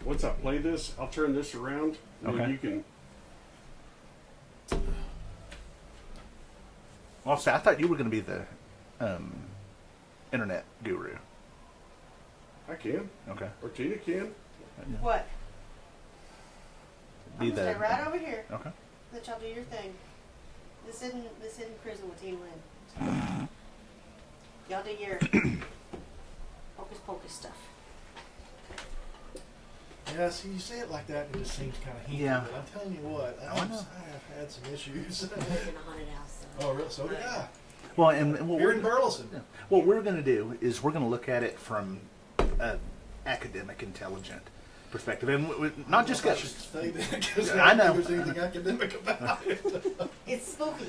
once I play this, I'll turn this around, and then you can. Well, see, I thought you were going to be the internet guru. I can. Okay. Or Tina can. What? Be I'm gonna stay right over here. Okay. Let y'all do your thing. This isn't prison with Tina Lynn. Y'all do your hocus pocus stuff. Yeah, see, you say it like that, and it just seems kind of heated. Yeah. But I'm telling you what, I have had some issues. I live in a haunted house. So. Oh, really? So did I. Well, and Here in Burleson. What we're going to do is we're going to look at it from an academic, intelligent perspective, and not just I should say that because I know there's anything academic about it. It's spooky.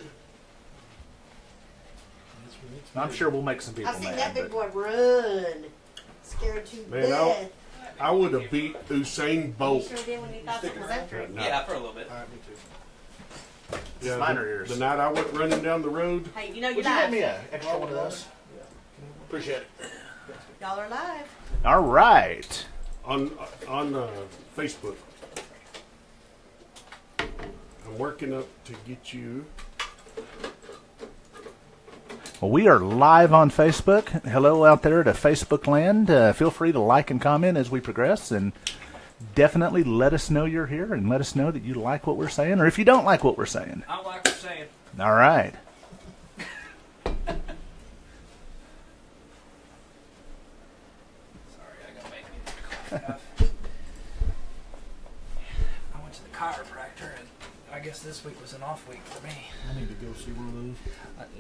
I'm sure we'll make some people I've seen mad. that big boy run, scared to Man, death. I would have beat Usain You Bolt. sure did when you thought something was after it. Yeah, for a little bit. All right, me too. Yeah, Minor ears. The night I went running down the road. Hey, you know you're Would you live. give me an extra one of those? Appreciate it. Y'all are live. All right. On Facebook. I'm working up to get you. Well, we are live on Facebook. Hello out there to Facebook land. Feel free to like and comment as we progress, and definitely let us know you're here and let us know that you like what we're saying, or if you don't like what we're saying. I like what you're saying. All right. Sorry, I gotta make me coffee. I went to the chiropractor, and I guess this week was an off week for me. I need to go see one of those.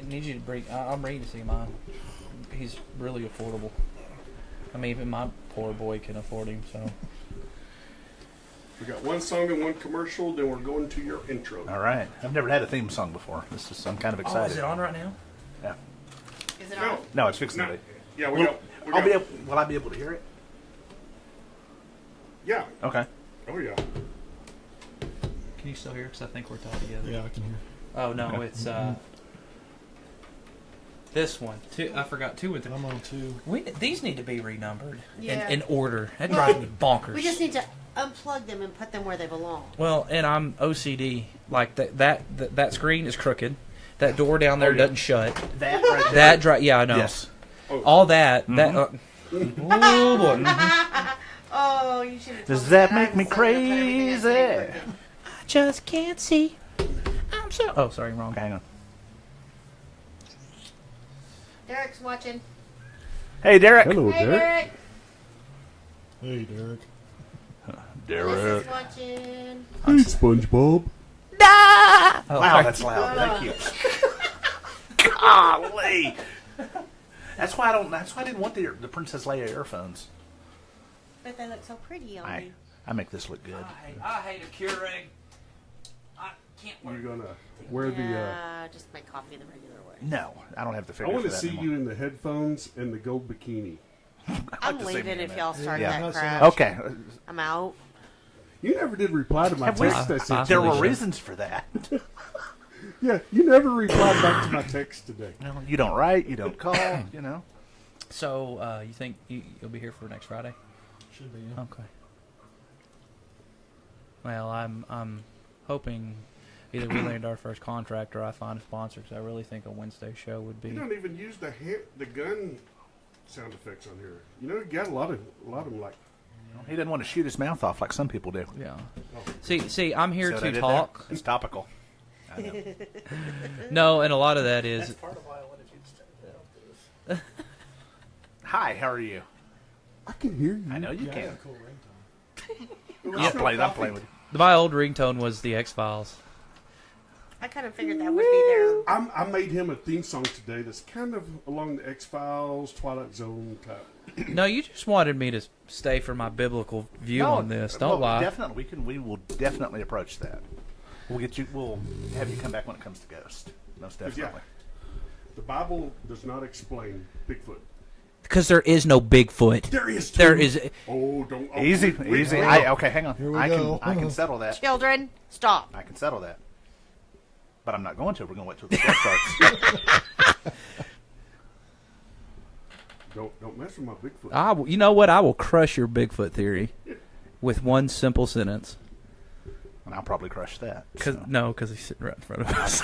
I need you to bring. I'm ready to see mine. He's really affordable. I mean, even my poor boy can afford him. So. We got one song and one commercial, then we're going to your intro. All right. I've never had a theme song before. I'm kind of excited. Oh, is it on right now? Yeah. Is it No. on? No, it's fixing No. to be. Yeah, Will I be able to hear it? Yeah. Okay. Oh, yeah. Can you still hear? Because I think we're tied together. Yeah, I can hear. Oh no, it's this one. I forgot 2 and 3. I'm on 2. These need to be renumbered Yeah. in order. That drives me bonkers. We just need to unplug them and put them where they belong. Well, and I'm OCD. Like that screen is crooked. That door down there doesn't shut. That right there. Yeah, I know. Yes. All that. Oh boy. Oh, you should have told Does me that I make me was so gonna put everything else crazy? in crooked. I just can't see. I'm so. Oh, sorry, wrong. Okay, hang on. Derek's watching. Hey, Derek. Hello, Hey, Derek. Hey, Derek. Melissa's watching. Hey, SpongeBob. Oh, Wow, sorry. that's loud. Thank you. Golly. That's why I didn't want the Princess Leia earphones. But they look so pretty on me. I make this look good. I hate a Keurig. I can't You're work. going to wear the... Yeah, just make coffee the regular way. No, I don't have the I figure want for to that see anymore. you in the headphones and the gold bikini. I'm to see leaving me in if that. y'all start Yeah. that crap. Okay. I'm out. You never did reply to my Have we- text I sent There you. were reasons for that. Yeah, you never replied back to my text today. No, you don't write, you don't call, you know. So, you think you'll be here for next Friday? Should be. Yeah. Okay. Well, I'm hoping either we land our first contract or I find a sponsor, because I really think a Wednesday show would be. You don't even use the gun sound effects on here. You know, you got a lot of them like. He doesn't want to shoot his mouth off like some people do. Yeah. Oh. See, I'm here See what I to did talk. there? It's topical. I know. No, and a lot of that is. part of why I wanted you to start this. Hi, how are you? I can hear you. I know you Yeah, I can. got a cool ringtone. I'm playing with you. My old ringtone was the X-Files. I kind of figured that would be there. I made him a theme song today that's kind of along the X-Files, Twilight Zone type. No, you just wanted me to stay for my biblical view on this. Don't lie. Definitely, we will definitely approach that. We'll have you come back when it comes to Ghost. Most definitely. The Bible does not explain Bigfoot. Because there is no Bigfoot. There is. Too. There is. Oh, don't. Oh, Easy. wait. Okay, hang on. Here we I go. can settle that. Children, stop. I can settle that. But I'm not going to. We're going to wait till the show starts. Don't mess with my Bigfoot. You know what? I will crush your Bigfoot theory. with one simple sentence. And I'll probably crush that. Cause he's sitting right in front of us.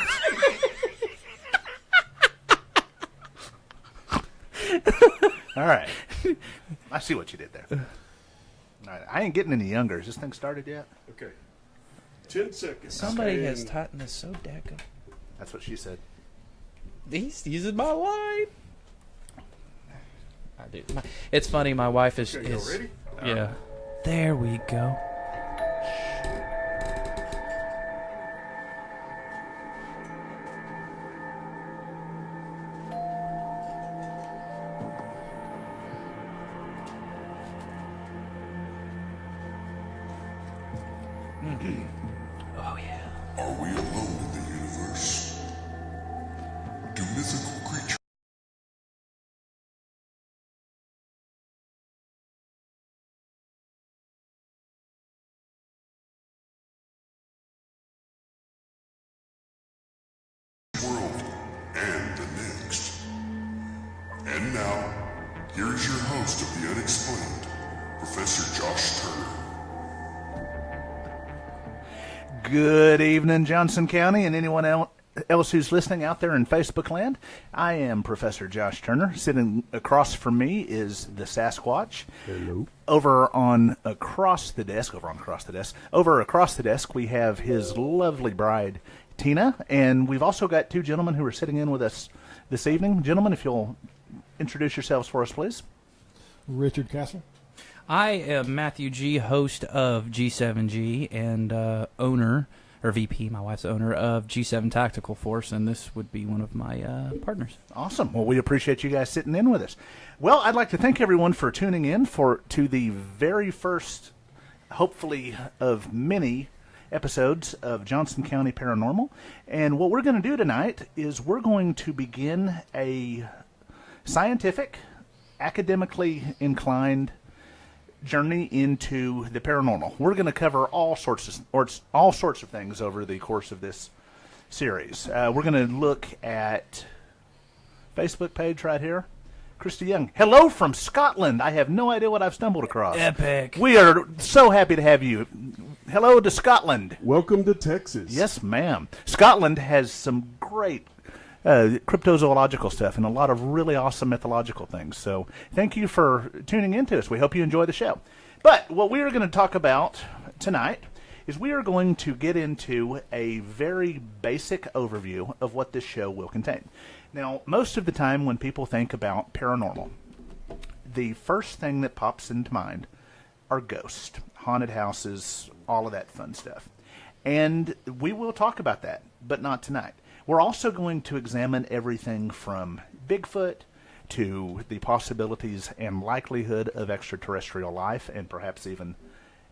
All right. I see what you did there. All right. I ain't getting any younger. Is this thing started yet? Okay. 10 seconds. Somebody has And tightened this so daggone. That's what she said. He's using my line. I do. It's funny. My wife is. Okay, y'all ready? Yeah. There we go. Oh yeah. Are we alone in the universe? Do mythical creatures world and the next? And now, here is your host of The Unexplained, Professor Josh Turner. Good evening, Johnson County, and anyone else who's listening out there in Facebook land. I am Professor Josh Turner. Sitting across from me is the Sasquatch. Hello. Over across the desk, we have his lovely bride, Tina, and we've also got two gentlemen who are sitting in with us this evening. Gentlemen, if you'll introduce yourselves for us, please. Richard Castle. I am Matthew G., host of G7G and owner, or VP, my wife's owner, of G7 Tactical Force, and this would be one of my partners. Awesome. Well, we appreciate you guys sitting in with us. Well, I'd like to thank everyone for tuning in to the very first, hopefully, of many episodes of Johnson County Paranormal. And what we're going to do tonight is we're going to begin a scientific, academically inclined journey into the paranormal. We're going to cover all sorts of things over the course of this series. We're going to look at Facebook page right here. Christy Young, hello from Scotland. I have no idea what I've stumbled across. Epic. We are so happy to have you. Hello to Scotland. Welcome to Texas. Yes, ma'am. Scotland has some great cryptozoological stuff and a lot of really awesome mythological things. So thank you for tuning into us. We hope you enjoy the show. But what we are going to talk about tonight is we are going to get into a very basic overview of what this show will contain. Now, most of the time when people think about paranormal, the first thing that pops into mind are ghosts, haunted houses, all of that fun stuff. And we will talk about that, but not tonight. We're also going to examine everything from Bigfoot to the possibilities and likelihood of extraterrestrial life and perhaps even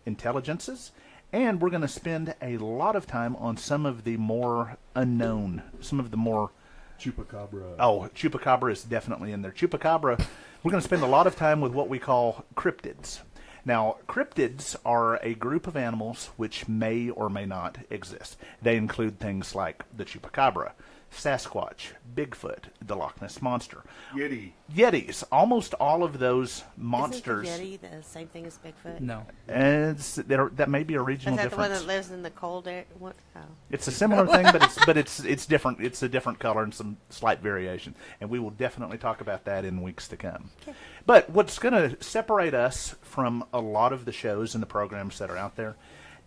intelligences. And we're going to spend a lot of time on some of the more unknown, some of the more... Chupacabra. Oh, Chupacabra is definitely in there. Chupacabra, we're going to spend a lot of time with what we call cryptids. Now, cryptids are a group of animals which may or may not exist. They include things like the Chupacabra, Sasquatch, Bigfoot, the Loch Ness Monster. Yeti. Yetis. Almost all of those monsters. Isn't the Yeti the same thing as Bigfoot? No. That may be a regional Is that difference. the one that lives in the cold air? What? Oh. It's a similar thing, but it's different. It's a different color and some slight variation, and we will definitely talk about that in weeks to come. Okay. But what's going to separate us from a lot of the shows and the programs that are out there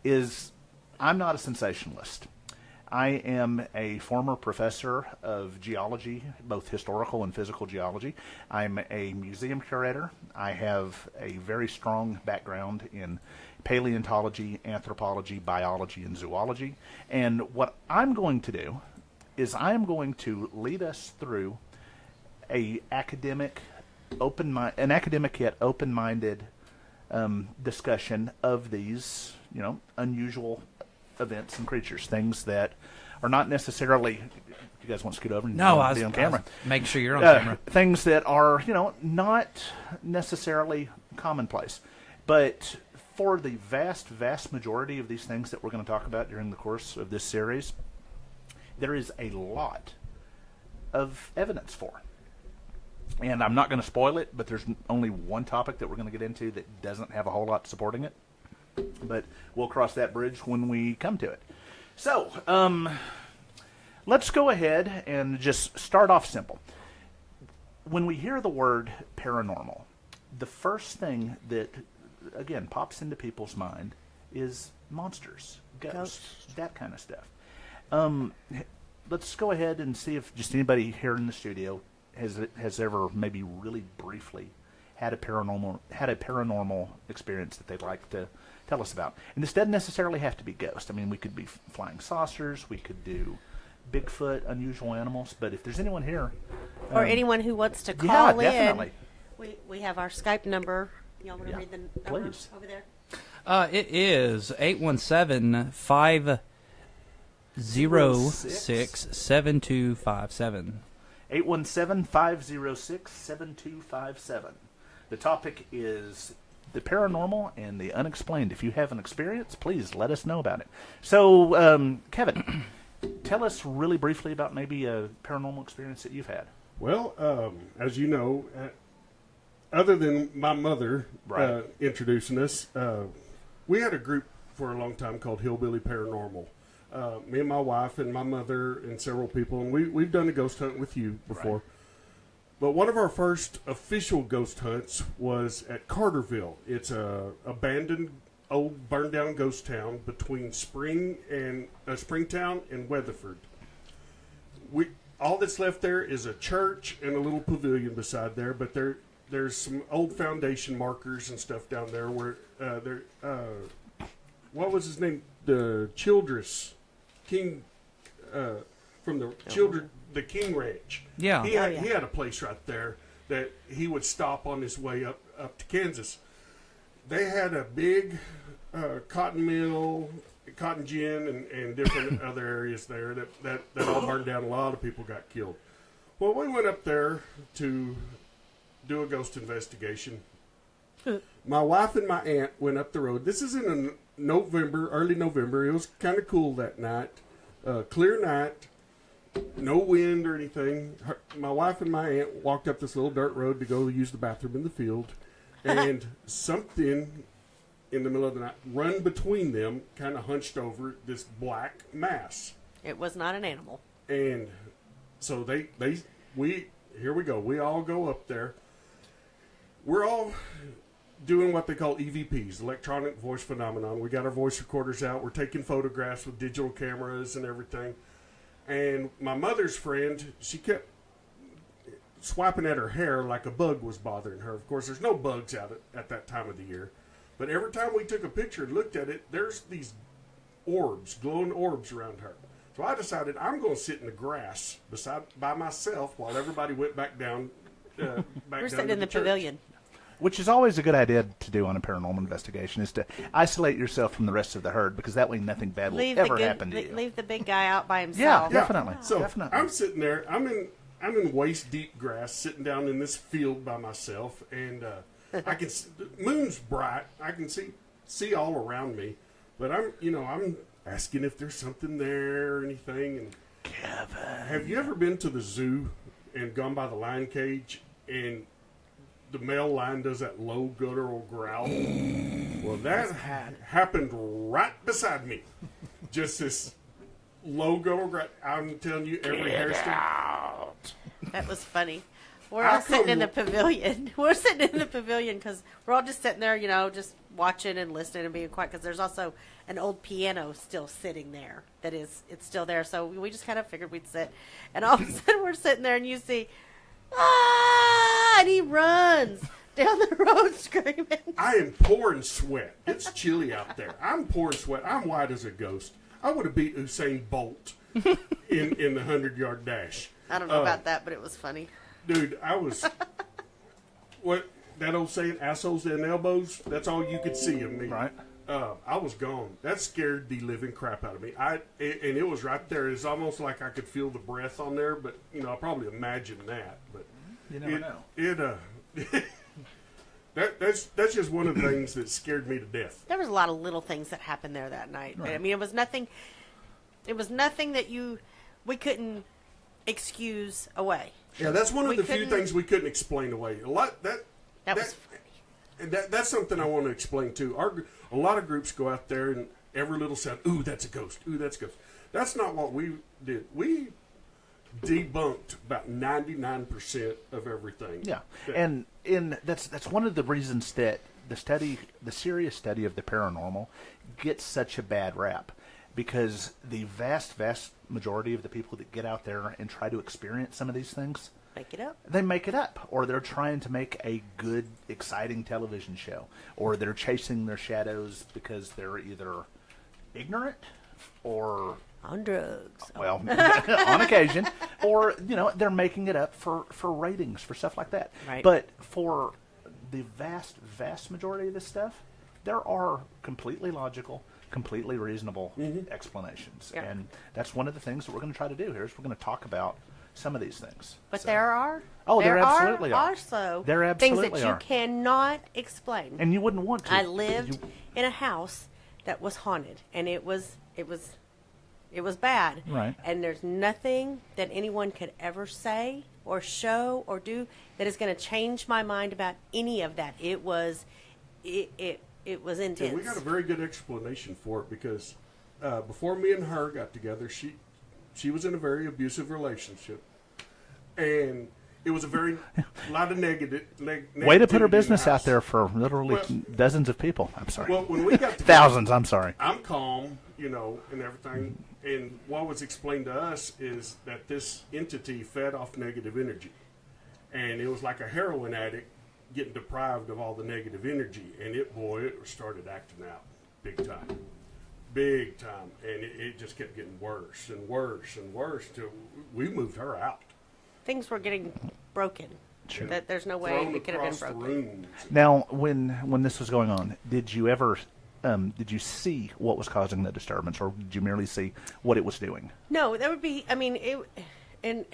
is I'm not a sensationalist. I am a former professor of geology, both historical and physical geology. I'm a museum curator. I have a very strong background in paleontology, anthropology, biology, and zoology. And what I'm going to do is I'm going to lead us through an academic yet open-minded discussion of these, unusual events and creatures, things that are not necessarily. You guys want to scoot over and be on camera? Make sure you're on camera. Things that are, not necessarily commonplace, but for the vast majority of these things that we're going to talk about during the course of this series, there is a lot of evidence for. And I'm not going to spoil it, but there's only one topic that we're going to get into that doesn't have a whole lot supporting it. But we'll cross that bridge when we come to it. So, let's go ahead and just start off simple. When we hear the word paranormal, the first thing that, again, pops into people's mind is monsters, ghosts, that kind of stuff. Let's go ahead and see if just anybody here in the studio has ever maybe really briefly had a paranormal experience that they'd like to tell us about. And this doesn't necessarily have to be ghosts. I mean, we could be flying saucers, we could do Bigfoot, unusual animals, but if there's anyone here... or anyone who wants to call in. Definitely. We have our Skype number. Y'all want to read the number please. over there? It is 817-506-7257. 817-506-7257. The topic is the paranormal and the unexplained. If you have an experience, please let us know about it. So, Kevin, tell us really briefly about maybe a paranormal experience that you've had. Well, as you know, other than my mother introducing us, we had a group for a long time called Hillbilly Paranormal. Me and my wife and my mother and several people, and we've done a ghost hunt with you before. Right. But one of our first official ghost hunts was at Carterville. It's a abandoned, old, burned-down ghost town between Springtown and Weatherford. All that's left there is a church and a little pavilion beside there, but there's some old foundation markers and stuff down there where what was his name? The Childress King from the King Ranch. Yeah. He had a place right there that he would stop on his way up to Kansas. They had a big cotton mill, cotton gin, and different other areas there that all burned down. A lot of people got killed. Well, we went up there to do a ghost investigation. My wife and my aunt went up the road. This is in early November. It was kind of cool that night. Clear night. No wind or anything. My wife and my aunt walked up this little dirt road to go use the bathroom in the field. And something in the middle of the night run between them, kind of hunched over this black mass. It was not an animal. And so here we go. We all go up there. We're all doing what they call EVPs, electronic voice phenomenon. We got our voice recorders out. We're taking photographs with digital cameras and everything. And my mother's friend, she kept swiping at her hair like a bug was bothering her. Of course, there's no bugs out at that time of the year. But every time we took a picture and looked at it, there's these glowing orbs around her. So I decided I'm going to sit in the grass by myself while everybody went back down. We're sitting in the pavilion. Which is always a good idea to do on a paranormal investigation, is to isolate yourself from the rest of the herd, because that way nothing bad will ever happen to you. Leave the big guy out by himself. Yeah, definitely. So definitely. I'm sitting there. I'm in waist deep grass, sitting down in this field by myself, and I can. The moon's bright. I can see all around me, but I'm asking if there's something there or anything. And Kevin, have you ever been to the zoo and gone by the lion cage and the male lion does that low guttural growl? Well, that happened right beside me. Just this low guttural growl. I'm telling you, every hair stand. That was funny. We're all sitting in the pavilion. We're sitting in the pavilion because we're all just sitting there, just watching and listening and being quiet. Because there's also an old piano still sitting there. It's still there. So we just kind of figured we'd sit. And all of a sudden we're sitting there and you see, and he runs down the road screaming. I am pouring sweat. It's chilly out there. I'm pouring sweat. I'm white as a ghost. I would have beat Usain Bolt in the 100-yard dash. I don't know about that, but it was funny. Dude, I was, what, that old saying, assholes and elbows, that's all you could see of me. Right. I was gone. That scared the living crap out of me. And it was right there. It's almost like I could feel the breath on there, but, I probably imagined that. But you never know. That's just one of the things that scared me to death. There was a lot of little things that happened there that night. Right. I mean, it was nothing that we couldn't excuse away. Yeah, that's one of the few things we couldn't explain away. A lot that was funny. And that's something I want to explain too. A lot of groups go out there and every little sound, ooh, that's a ghost. Ooh, that's a ghost. That's not what we did. We debunked about 99% of everything. Yeah, and that's one of the reasons that the serious study of the paranormal gets such a bad rap, because the vast majority of the people that get out there and try to experience some of these things Make it up. They make it up, or they're trying to make a good, exciting television show, or they're chasing their shadows because they're either ignorant or on drugs. Well, on occasion, or they're making it up for ratings, for stuff like that. Right. But for the vast majority of this stuff, there are completely logical, completely reasonable explanations, Yeah. and that's one of the things that we're going to try to do here. Is we're going to talk about some of these things. But So- there are. Oh, there absolutely are. Also, There things absolutely that you are. cannot explain. and you wouldn't want to. I lived in a house that was haunted, and it was bad. Right. And there's nothing that anyone could ever say or show or do that is going to change my mind about any of that. It was intense. And we got a very good explanation for it because before me and her got together, she was in a very abusive relationship, and it was a lot of negative. Way to put her negativity business in the out house. there for literally dozens of people. I'm sorry. Well, when we got together, Thousands, I'm sorry. I'm calm, and everything. And what was explained to us is that this entity fed off negative energy. And it was like a heroin addict getting deprived of all the negative energy. And it started acting out big time. Big time. And it just kept getting worse and worse and worse till we moved her out. Things were getting broken. Sure. That there's no way Thrown it could have been across the broken. rooms. Now, when this was going on, did you ever did you see what was causing the disturbance, or did you merely see what it was doing? No, that would be. I mean, it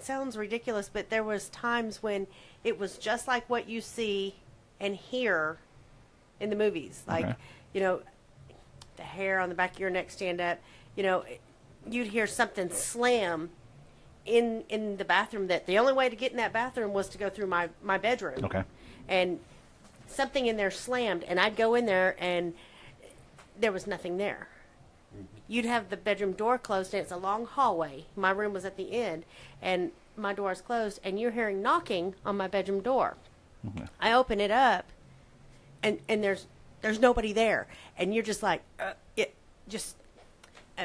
sounds ridiculous, but there was times when it was just like what you see and hear in the movies, like Okay. the hair on the back of your neck stand up. You'd hear something slam in the bathroom. That the only way to get in that bathroom was to go through my bedroom. Okay. And something in there slammed, and I'd go in there, and there was nothing there. You'd have the bedroom door closed, and it's a long hallway. My room was at the end, and my door is closed, and you're hearing knocking on my bedroom door. Okay. I open it up, and there's nobody there, and you're just like,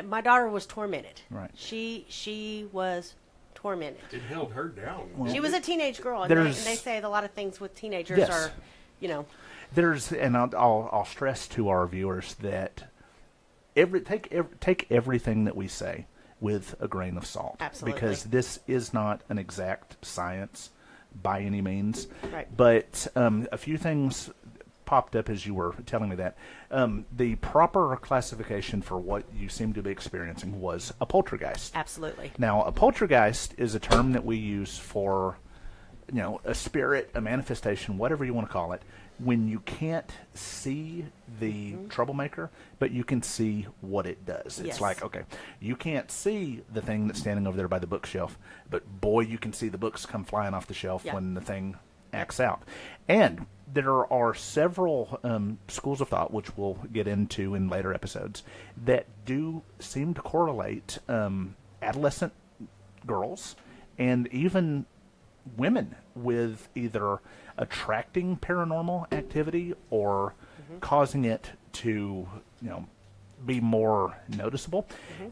my daughter was tormented. Right. She was tormented. It held her down. She was a teenage girl, and There's- they say a lot of things with teenagers Yes. are, There's, and I'll stress to our viewers that take everything that we say with a grain of salt. Absolutely. Because this is not an exact science by any means. Right. But a few things popped up as you were telling me that. The proper classification for what you seem to be experiencing was a poltergeist. absolutely. Now, a poltergeist is a term that we use for, a spirit, a manifestation, whatever you want to call it, when you can't see the troublemaker, but you can see what it does. It's Yes. like, okay, you can't see the thing that's standing over there by the bookshelf, but boy, you can see the books come flying off the shelf Yeah. when the thing acts out. And there are several schools of thought, which we'll get into in later episodes, that do seem to correlate adolescent girls and even women with either attracting paranormal activity or causing it to, be more noticeable.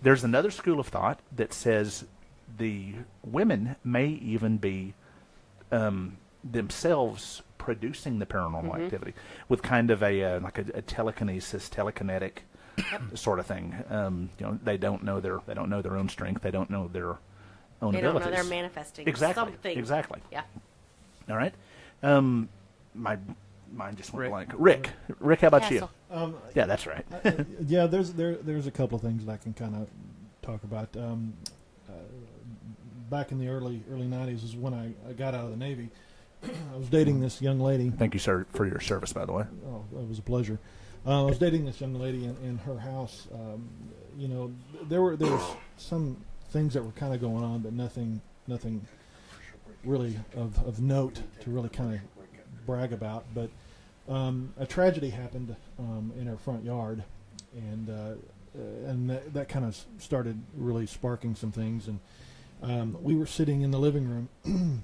There's another school of thought that says the women may even be themselves producing the paranormal activity with kind of a telekinesis, telekinetic sort of thing. They don't know their own strength. They don't know their own They don't abilities. know they're manifesting Exactly. something. Exactly. Yeah. All right. My mind just went Rick. blank. Rick, how about Castle. you? Yeah, that's right. Yeah, there's a couple of things that I can kind of talk about. Back in the early 90s is when I got out of the Navy. I was dating this young lady. Thank you, sir, for your service, by the way. Oh, it was a pleasure. I was dating this young lady in her house. There was some things that were kind of going on, but nothing really of note to really kind of brag about. But a tragedy happened in our front yard, and that kind of started really sparking some things. And we were sitting in the living room,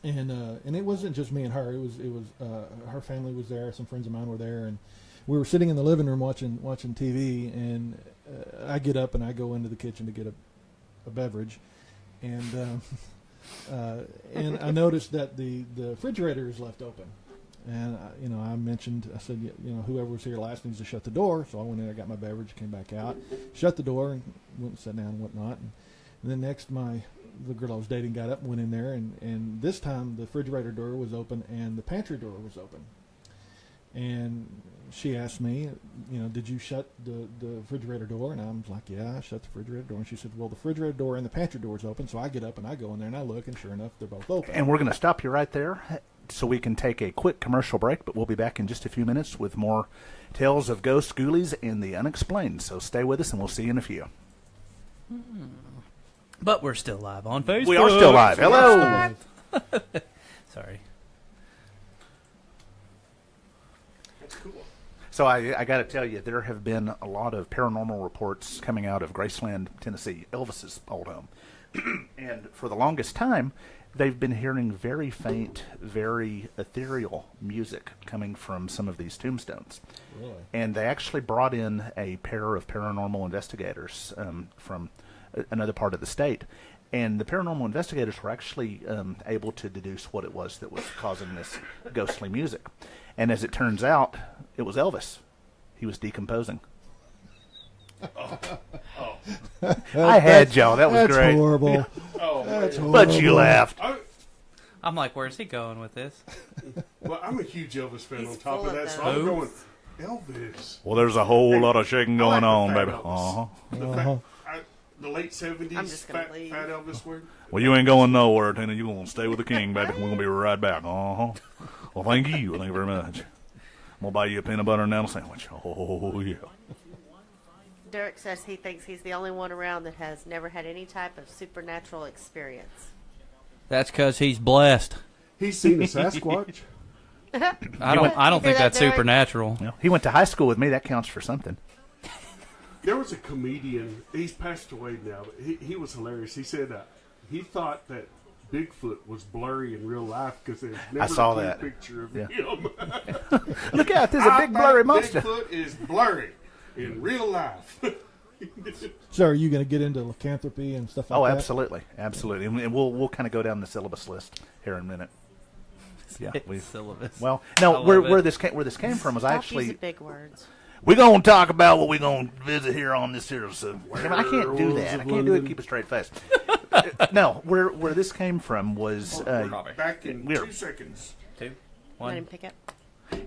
and it wasn't just me and her. It was her family was there. Some friends of mine were there, and we were sitting in the living room watching TV. And I get up and I go into the kitchen to get a beverage, and I noticed that the refrigerator is left open. And I said, whoever was here last needs to shut the door. So I went in, I got my beverage, came back out, shut the door, and went and sat down and whatnot. And then next, the girl I was dating got up and went in there, and this time the refrigerator door was open and the pantry door was open. And she asked me, did you shut the refrigerator door? And I was like, yeah, I shut the refrigerator door. And she said, well, the refrigerator door and the pantry door is open. So I get up and I go in there and I look, and sure enough, they're both open. And we're going to stop you right there so we can take a quick commercial break, but we'll be back in just a few minutes with more tales of ghosts, ghoulies, and the unexplained. So stay with us, and we'll see you in a few. But we're still live on Facebook. We are still live. Hello. Sorry. That's cool. So I got to tell you, there have been a lot of paranormal reports coming out of Graceland, Tennessee, Elvis's old home. And for the longest time, they've been hearing very faint, very ethereal music coming from some of these tombstones. Really? And they actually brought in a pair of paranormal investigators from another part of the state. And the paranormal investigators were actually able to deduce what it was that was causing this ghostly music. And as it turns out, it was Elvis. He was decomposing. I had y'all. That was great. Horrible. That's horrible. But you laughed. I'm like, where's he going with this? Well, I'm a huge Elvis fan He's on top full of of that, so those. I'm going, Elvis. Well, there's a whole lot of shaking I like going the on, fat baby. Elvis. The late 70s I'm just gonna fat leave. Elvis word. Well, you ain't going nowhere, Tina. You're going to stay with the king, baby. We're going to be right back. Well, thank you. Thank you very much. I'm going to buy you a peanut butter and apple sandwich. Oh, yeah. Derek says he thinks he's the only one around that has never had any type of supernatural experience. That's because he's blessed. He's seen a Sasquatch. I don't think that's Derek? supernatural. Well, he went to high school with me. That counts for something. There was a comedian. He's passed away now, but he was hilarious. He said he thought that Bigfoot was blurry in real life because there's never saw a clear that. picture of Yeah. him. Look out, there's a big blurry monster. Bigfoot is blurry in real life. So are you going to get into lycanthropy and stuff like Oh, that? absolutely. Absolutely. And we'll kind of go down the syllabus list here in a minute. Yeah. Syllabus. Well, I no, love where it. this came from was Stop actually using big words. we're going to talk about what we're going to visit here on this here. So, I can't do that. I can't do it and keep a straight face. No, where this came from was... Back in we're- 2 seconds. 2, Let 1. him pick up.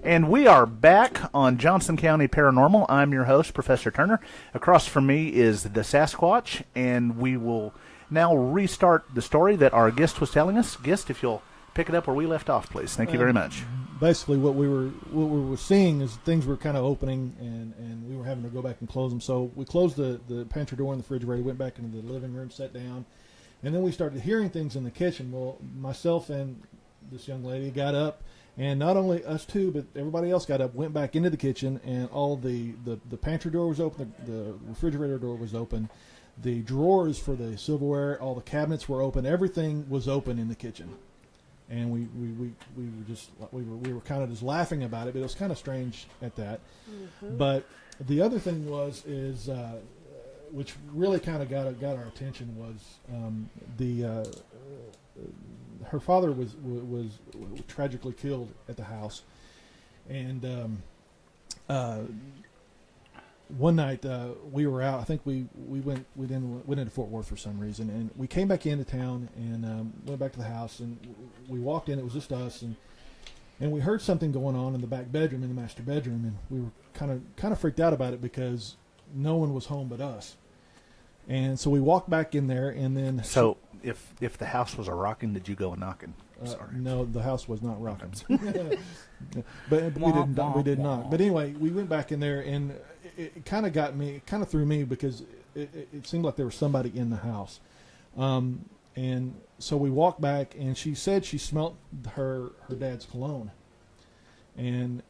And we are back on Johnson County Paranormal. I'm your host, Professor Turner. Across from me is the Sasquatch, and we will now restart the story that our guest was telling us. Guest, if you'll pick it up where we left off, please. Thank you very much. Basically, what we were seeing is things were kind of opening, and we were having to go back and close them. So we closed the pantry door and the refrigerator, went back into the living room, sat down, and then we started hearing things in the kitchen. Well, myself and this young lady got up, and not only us two, but everybody else got up, went back into the kitchen, and all the pantry door was open, the refrigerator door was open, the drawers for the silverware, all the cabinets were open, everything was open in the kitchen. And we were kind of just laughing about it, but it was kind of strange at that. Mm-hmm. But the other thing is which really kind of got our attention was her father was tragically killed at the house, and one night we were out. I think we went into Fort Worth for some reason, and we came back into town and went back to the house, and we walked in. It was just us, and we heard something going on in the back bedroom, in the master bedroom, and we were kind of freaked out about it because no one was home but us. And so we walked back in there, and then So, if the house was a rocking, did you go a knocking? Sorry. no, the house was not rocking. but we did not. But anyway, we went back in there, and it kind of got me, kind of threw me because it seemed like there was somebody in the house. And so we walked back, and she said she smelt her dad's cologne. and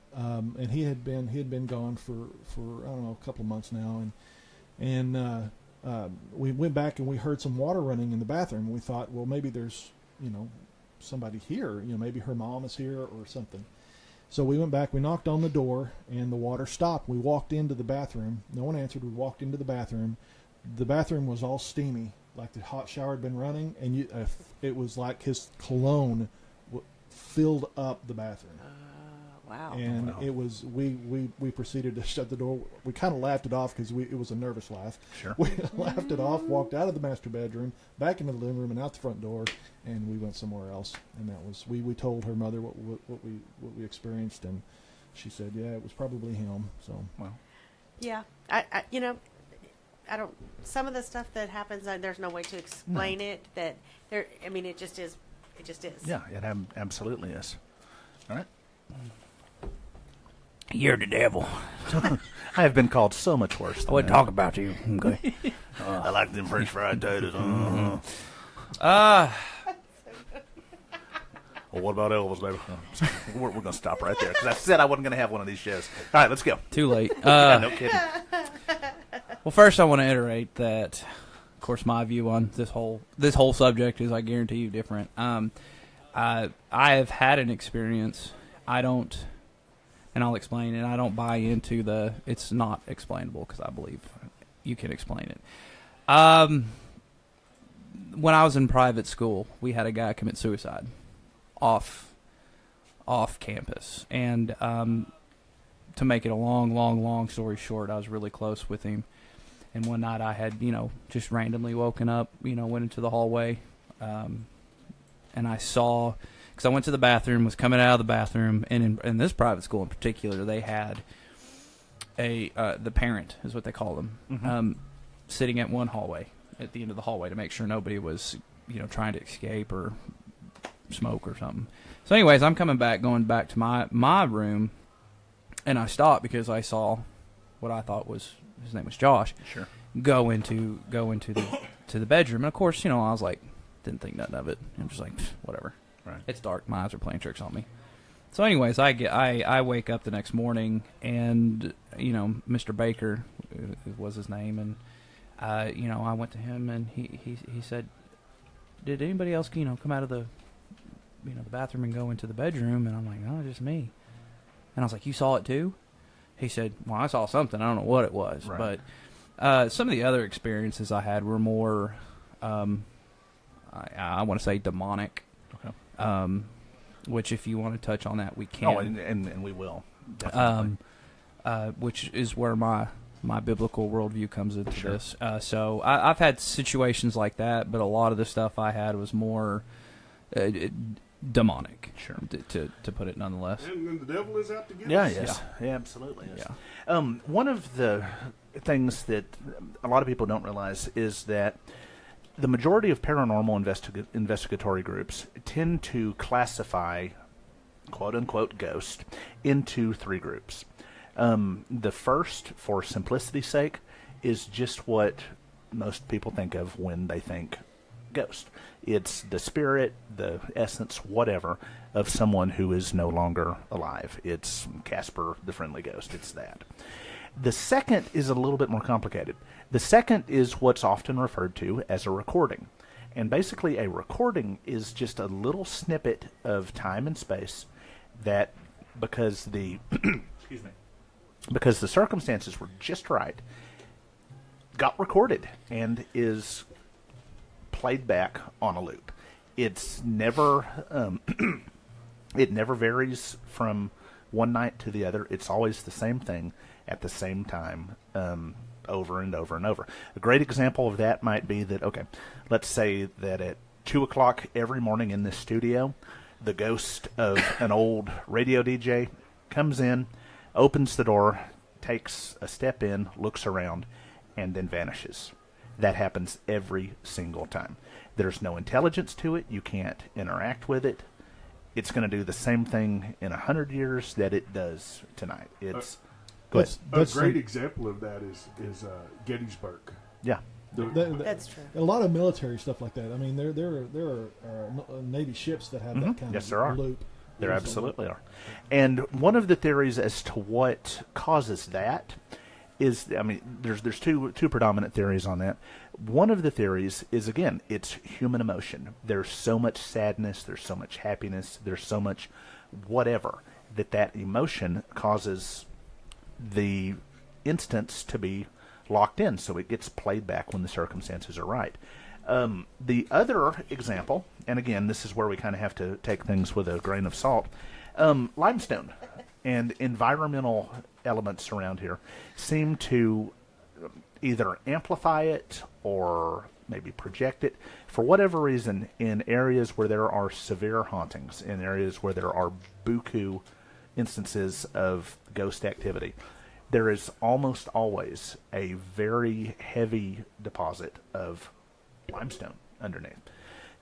he had been gone for I don't know, a couple of months now, and we went back and we heard some water running in the bathroom. And we thought, well, maybe there's somebody here, maybe her mom is here or something. So we went back, we knocked on the door, and the water stopped. We walked into the bathroom. No one answered. We walked into the bathroom. The bathroom was all steamy, like the hot shower had been running, and it was like his cologne filled up the bathroom. Wow. And it was, we proceeded to shut the door. We kind of laughed it off because it was a nervous laugh. Sure. We laughed it off, walked out of the master bedroom, back into the living room and out the front door, and we went somewhere else. And that was, we told her mother what we experienced, and she said, yeah, it was probably him. So, Well, Yeah. I don't, some of the stuff that happens, there's no way to explain it, it just is. It just is. yeah, it absolutely is. All right. You're the devil. I have been called so much worse. I wouldn't talk about you. Okay. I like them French fried potatoes. Uh, Well, what about Elvis, baby? We're going to stop right there because I said I wasn't going to have one of these shows. All right, let's go. Too late. No kidding. Well, first I want to iterate that, of course, my view on this whole subject is, I guarantee you, different. I have had an experience. I don't, and I'll explain it. I don't buy into it's not explainable, because I believe you can explain it. When I was in private school, we had a guy commit suicide off campus, and to make it a long story short, I was really close with him. And one night I had, just randomly woken up, went into the hallway, and I saw, because I went to the bathroom, was coming out of the bathroom, and in this private school in particular, they had the parent, is what they call them, sitting at one hallway, at the end of the hallway, to make sure nobody was, trying to escape or smoke or something. So anyways, I'm going back to my room, and I stopped because I saw what I thought was, his name was Josh. Sure. Go into the bedroom, and of course, I was like, didn't think nothing of it. I'm just like, whatever. Right. It's dark. My eyes are playing tricks on me. So, anyways, I wake up the next morning, and Mr. Baker was his name, and I went to him, and he said, "Did anybody else come out of the the bathroom and go into the bedroom?" And I'm like, "No, just me." And I was like, "You saw it too?" He said, "Well, I saw something. I don't know what it was." Right. But some of the other experiences I had were more, I want to say, demonic. Okay. Which, if you want to touch on that, we can. Oh, and we will. Definitely. Which is where my biblical worldview comes into Sure. this. So I've had situations like that, but a lot of the stuff I had was more demonic. Sure. To put it nonetheless. And then the devil is out to get Yeah, us. yes. Yeah, absolutely. Yes. Yeah. One of the things that a lot of people don't realize is that the majority of paranormal investigatory groups tend to classify quote-unquote ghost into three groups. The first, for simplicity's sake, is just what most people think of when they think ghost. It's the spirit, the essence, whatever, of someone who is no longer alive. It's Casper, the friendly ghost. It's that. The second is a little bit more complicated. The second is what's often referred to as a recording. And basically a recording is just a little snippet of time and space that, because the excuse me, because the circumstances were just right, got recorded and is played back on a loop. It's never it never varies from one night to the other. It's always the same thing at the same time, over and over and over. A great example of that might be that, okay, let's say that at 2 o'clock every morning in this studio, the ghost of an old radio DJ comes in, opens the door, takes a step in, looks around, and then vanishes. That happens every single time. There's no intelligence to it. You can't interact with it. It's going to do the same thing in 100 years that it does tonight. It's go ahead. A great example of that is Gettysburg. Yeah. That's true. A lot of military stuff like that. I mean, there are Navy ships that have that kind Yes, of there are. loop. There absolutely are. And one of the theories as to what causes that is, I mean, there's two predominant theories on that. One of the theories is, again, it's human emotion. There's so much sadness, there's so much happiness, there's so much whatever, that emotion causes the instance to be locked in, so it gets played back when the circumstances are right. The other example, and again, this is where we kind of have to take things with a grain of salt, limestone and environmental elements around here seem to either amplify it or maybe project it for whatever reason in areas where there are severe hauntings, in areas where there are buku instances of ghost activity. There is almost always a very heavy deposit of limestone underneath.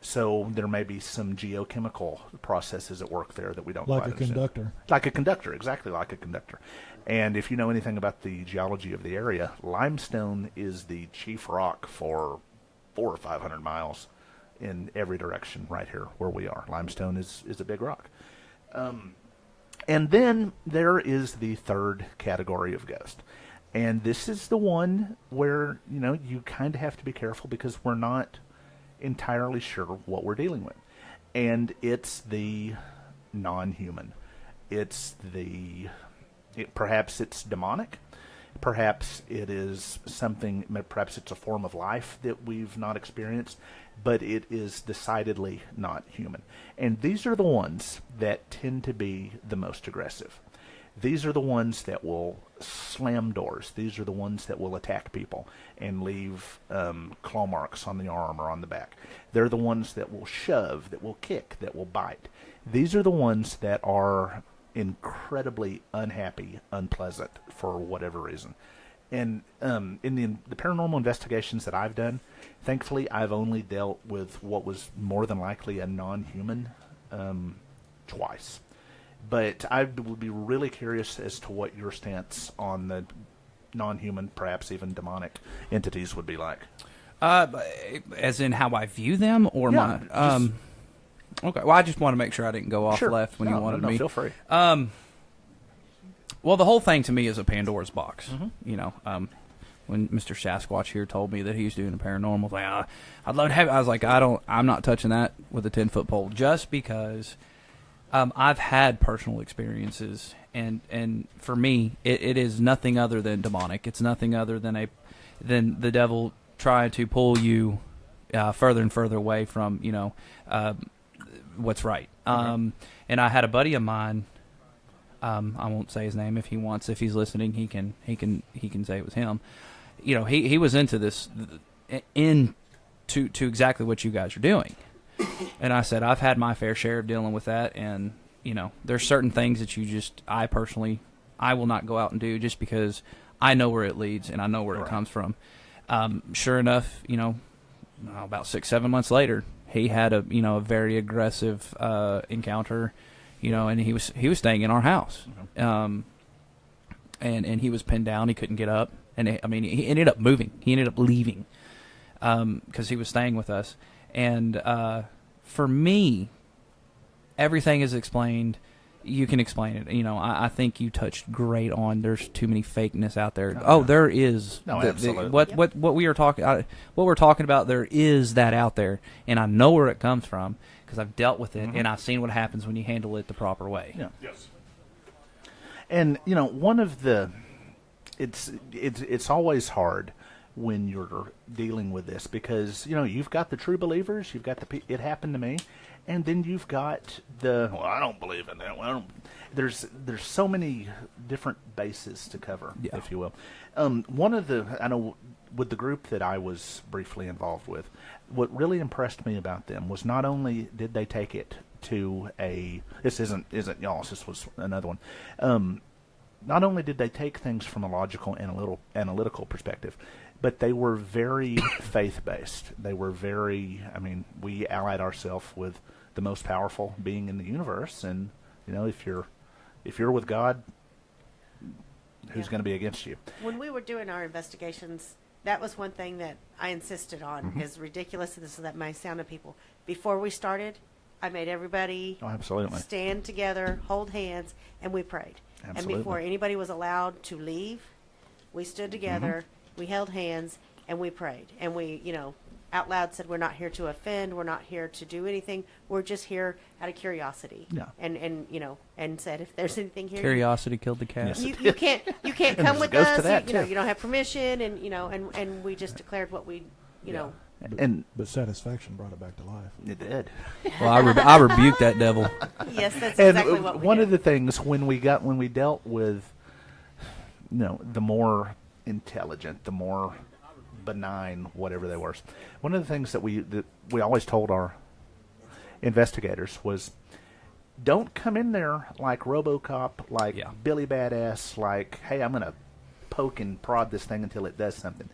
So there may be some geochemical processes at work there that we don't like quite a understand. conductor. Like a conductor, exactly like a conductor. And if you know anything about the geology of the area, limestone is the chief rock for 400 or 500 miles in every direction right here where we are. Limestone is a big rock. And then there is the third category of ghost. And this is the one where, you kind of have to be careful because we're not entirely sure what we're dealing with. And it's the non-human. Perhaps it's demonic. Perhaps it is something, perhaps it's a form of life that we've not experienced, but it is decidedly not human. And these are the ones that tend to be the most aggressive. These are the ones that will slam doors. These are the ones that will attack people and leave claw marks on the arm or on the back. They're the ones that will shove, that will kick, that will bite. These are the ones that are incredibly unhappy, unpleasant for whatever reason. And in the paranormal investigations that I've done, thankfully I've only dealt with what was more than likely a non-human twice. But I would be really curious as to what your stance on the non-human, perhaps even demonic entities would be like. As in how I view them, or yeah, my okay. Well, I just want to make sure I didn't go off sure. left when you wanted me. Feel free. Well, the whole thing to me is a Pandora's box. Mm-hmm. When Mr. Sasquatch here told me that he was doing a paranormal, I was like, I'd love to have it. I was like, I'm not touching that with a 10-foot pole, just because I've had personal experiences, and for me, it is nothing other than demonic. It's nothing other than the devil trying to pull you further and further away from what's right. Okay. And I had a buddy of mine. I won't say his name. If he wants, if he's listening, he can say it was him. He was into this, to exactly what you guys are doing. And I said, I've had my fair share of dealing with that, and there's certain things that I will not go out and do just because I know where it leads and I know where it comes from. Sure enough, about 6-7 months later, he had a very aggressive encounter, and he was staying in our house, and he was pinned down. He couldn't get up, and he ended up moving. He ended up leaving because he was staying with us. And for me, everything is explained. You can explain it. I think you touched great on. There's too many fakeness out there. There is. No, absolutely. What we are talking, what we're talking about. There is that out there, and I know where it comes from because I've dealt with it, and I've seen what happens when you handle it the proper way. Yeah. Yes. And one of the, it's always hard when you're dealing with this because you've got the true believers, you've got it happened to me, and then you've got I don't believe in that. There's so many different bases to cover, if you will. One of I know with the group that I was briefly involved with, what really impressed me about them was not only did they take it to this isn't y'all's, this was another one. Not only did they take things from a logical, analytical perspective, but they were very faith-based. They were very, we allied ourselves with the most powerful being in the universe, and, if you're with God, who's going to be against you? When we were doing our investigations, that was one thing that I insisted on, as ridiculous as that may sound to people. Before we started, I made everybody absolutely stand together, hold hands, and we prayed. Absolutely. And before anybody was allowed to leave, we stood together, we held hands, and we prayed. And we, out loud said, we're not here to offend, we're not here to do anything, we're just here out of curiosity. Yeah. And said, if there's anything here, Curiosity killed the cat. Yes. you can't come with goes to us. that, you don't have permission, and we just declared what we, know. But satisfaction brought it back to life. It did. Well, I rebuked that devil. Yes, that's And exactly what we one did. of the things when we dealt with, the more intelligent, the more benign, whatever they were. One of the things that we always told our investigators was, don't come in there like RoboCop, like Billy Badass, like, hey, I'm going to poke and prod this thing until it does something.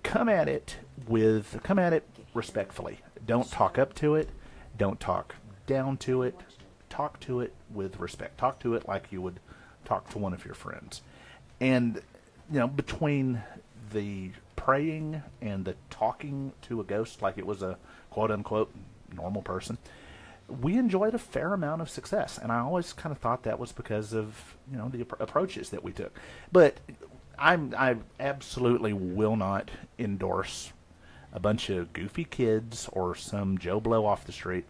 Come at it respectfully. Don't talk up to it. Don't talk down to it. Talk to it with respect. Talk to it like you would talk to one of your friends. And, between the praying and the talking to a ghost like it was a quote-unquote normal person, we enjoyed a fair amount of success. And I always kind of thought that was because of, the approaches that we took. But I absolutely will not endorse a bunch of goofy kids or some Joe Blow off the street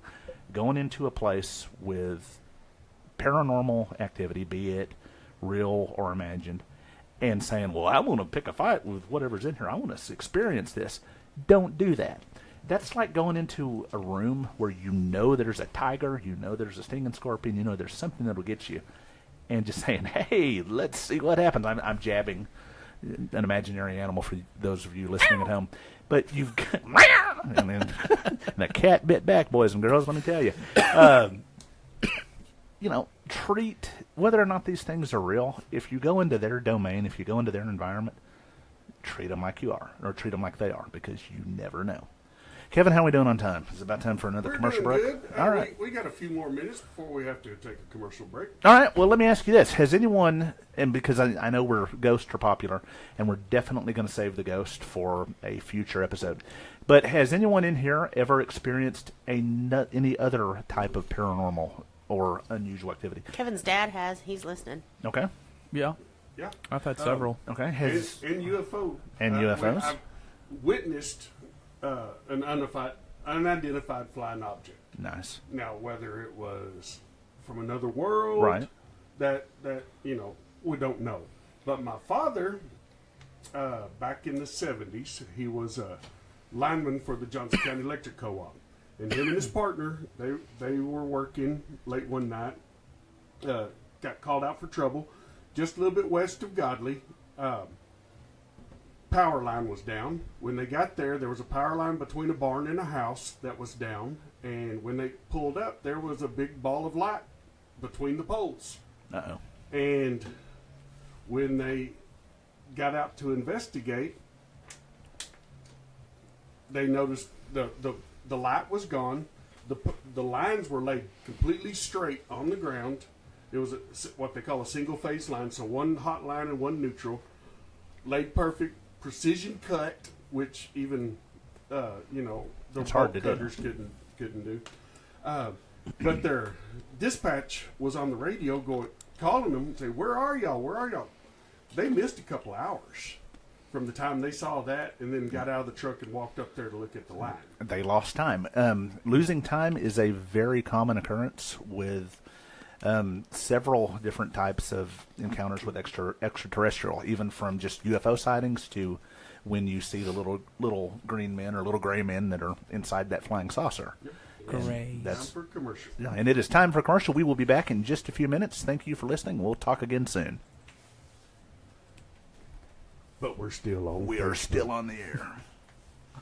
going into a place with paranormal activity, be it real or imagined, and saying, well, I want to pick a fight with whatever's in here. I want to experience this. Don't do that. That's like going into a room where there's a tiger, there's a stinging scorpion, there's something that'll get you, and just saying, hey, let's see what happens. I'm jabbing an imaginary animal for those of you listening at home. But you've got, and then the cat bit back, boys and girls, let me tell you. Treat, whether or not these things are real, if you go into their domain, if you go into their environment, treat them like you are, or treat them like they are, because you never know. Kevin, how are we doing on time? Is it about time for another commercial break? Good. All right. We got a few more minutes before we have to take a commercial break. All right. Well, let me ask you this. Has anyone, and because I know ghosts are popular, and we're definitely going to save the ghost for a future episode, but has anyone in here ever experienced any other type of paranormal or unusual activity? Kevin's dad has. He's listening. Okay. Yeah. Yeah. I've had several. Okay. And UFO. And UFOs? I've witnessed an unidentified flying object. Nice. Now, whether it was from another world, right? That we don't know. But my father, back in the 70s, he was a lineman for the Johnson County Electric Co-op, and him and his partner, they were working late one night. Got called out for trouble, just a little bit west of Godley. Power line was down. When they got there was a power line between a barn and a house that was down, and when they pulled up, there was a big ball of light between the poles. Uh-oh. And when they got out to investigate, they noticed the light was gone. The lines were laid completely straight on the ground. It was what they call a single phase line, so one hot line and one neutral, laid perfect. Precision cut, which even the bolt cutters couldn't do. But their dispatch was on the radio, calling them and say, "Where are y'all? Where are y'all?" They missed a couple hours from the time they saw that, and then got out of the truck and walked up there to look at the line. They lost time. Losing time is a very common occurrence with several different types of encounters with extraterrestrial, even from just UFO sightings to when you see the little green men or little gray men that are inside that flying saucer. Yep. Great. That's time for commercial. Yeah, and it is time for commercial. We will be back in just a few minutes. Thank you for listening. We'll talk again soon. But we're still on. We are still on the air.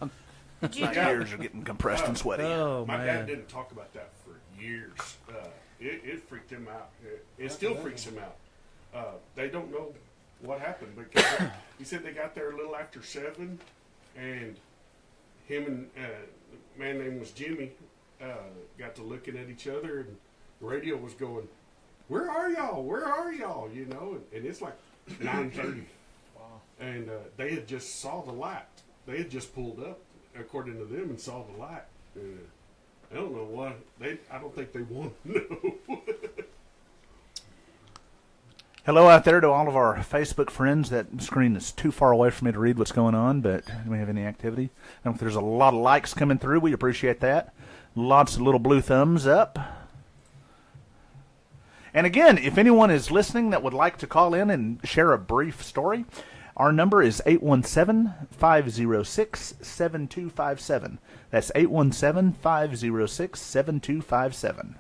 My ears are getting compressed and sweaty. Oh, My man. dad didn't talk about that for years. It freaked him out. It still freaks him out. They don't know what happened because he said they got there a little after 7, and him and a man named was Jimmy got to looking at each other, and the radio was going, "Where are y'all? Where are y'all?" And it's like 9:30. Wow. And they had just saw the light. They had just pulled up, according to them, and saw the light. I don't know why. I don't think they want to know. Hello out there to all of our Facebook friends. That screen is too far away for me to read what's going on, but do we have any activity? I don't think there's a lot of likes coming through. We appreciate that. Lots of little blue thumbs up. And again, if anyone is listening that would like to call in and share a brief story, our number is 817-506-7257. That's 817-506-7257.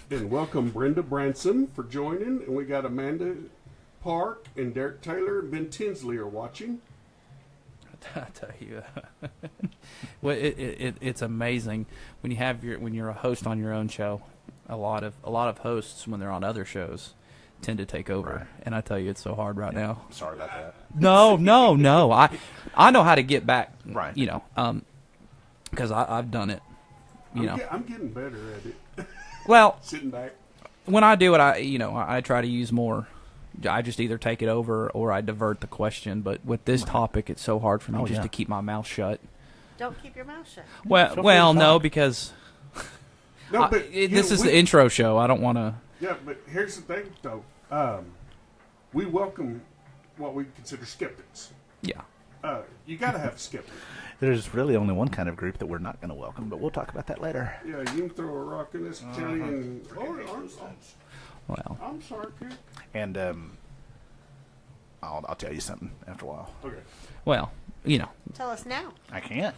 And welcome Brenda Branson for joining. And we got Amanda Park and Derek Taylor and Ben Tinsley are watching. I tell you, well, it's amazing when you're a host on your own show. A lot of hosts when they're on other shows tend to take over, Right. and I tell you, it's so hard right now. Sorry about that. No. I know how to get back. Right. Because I've done it. I'm getting better at it. Well, Sitting back. when I do it, I try to use more. I just either take it over or I divert the question. But with this topic, it's so hard for me to keep my mouth shut. Don't keep your mouth shut. Well, no, because No, but this is the intro show. I don't want to. Yeah, but here's the thing, though. We welcome what we consider skeptics. Yeah. You got to have a skeptic. There's really only one kind of group that we're not going to welcome, but we'll talk about that later. Yeah, you can throw a rock in this county and. Well, I'm sorry, kid. And I'll tell you something after a while. Okay. well, Tell us now. I can't.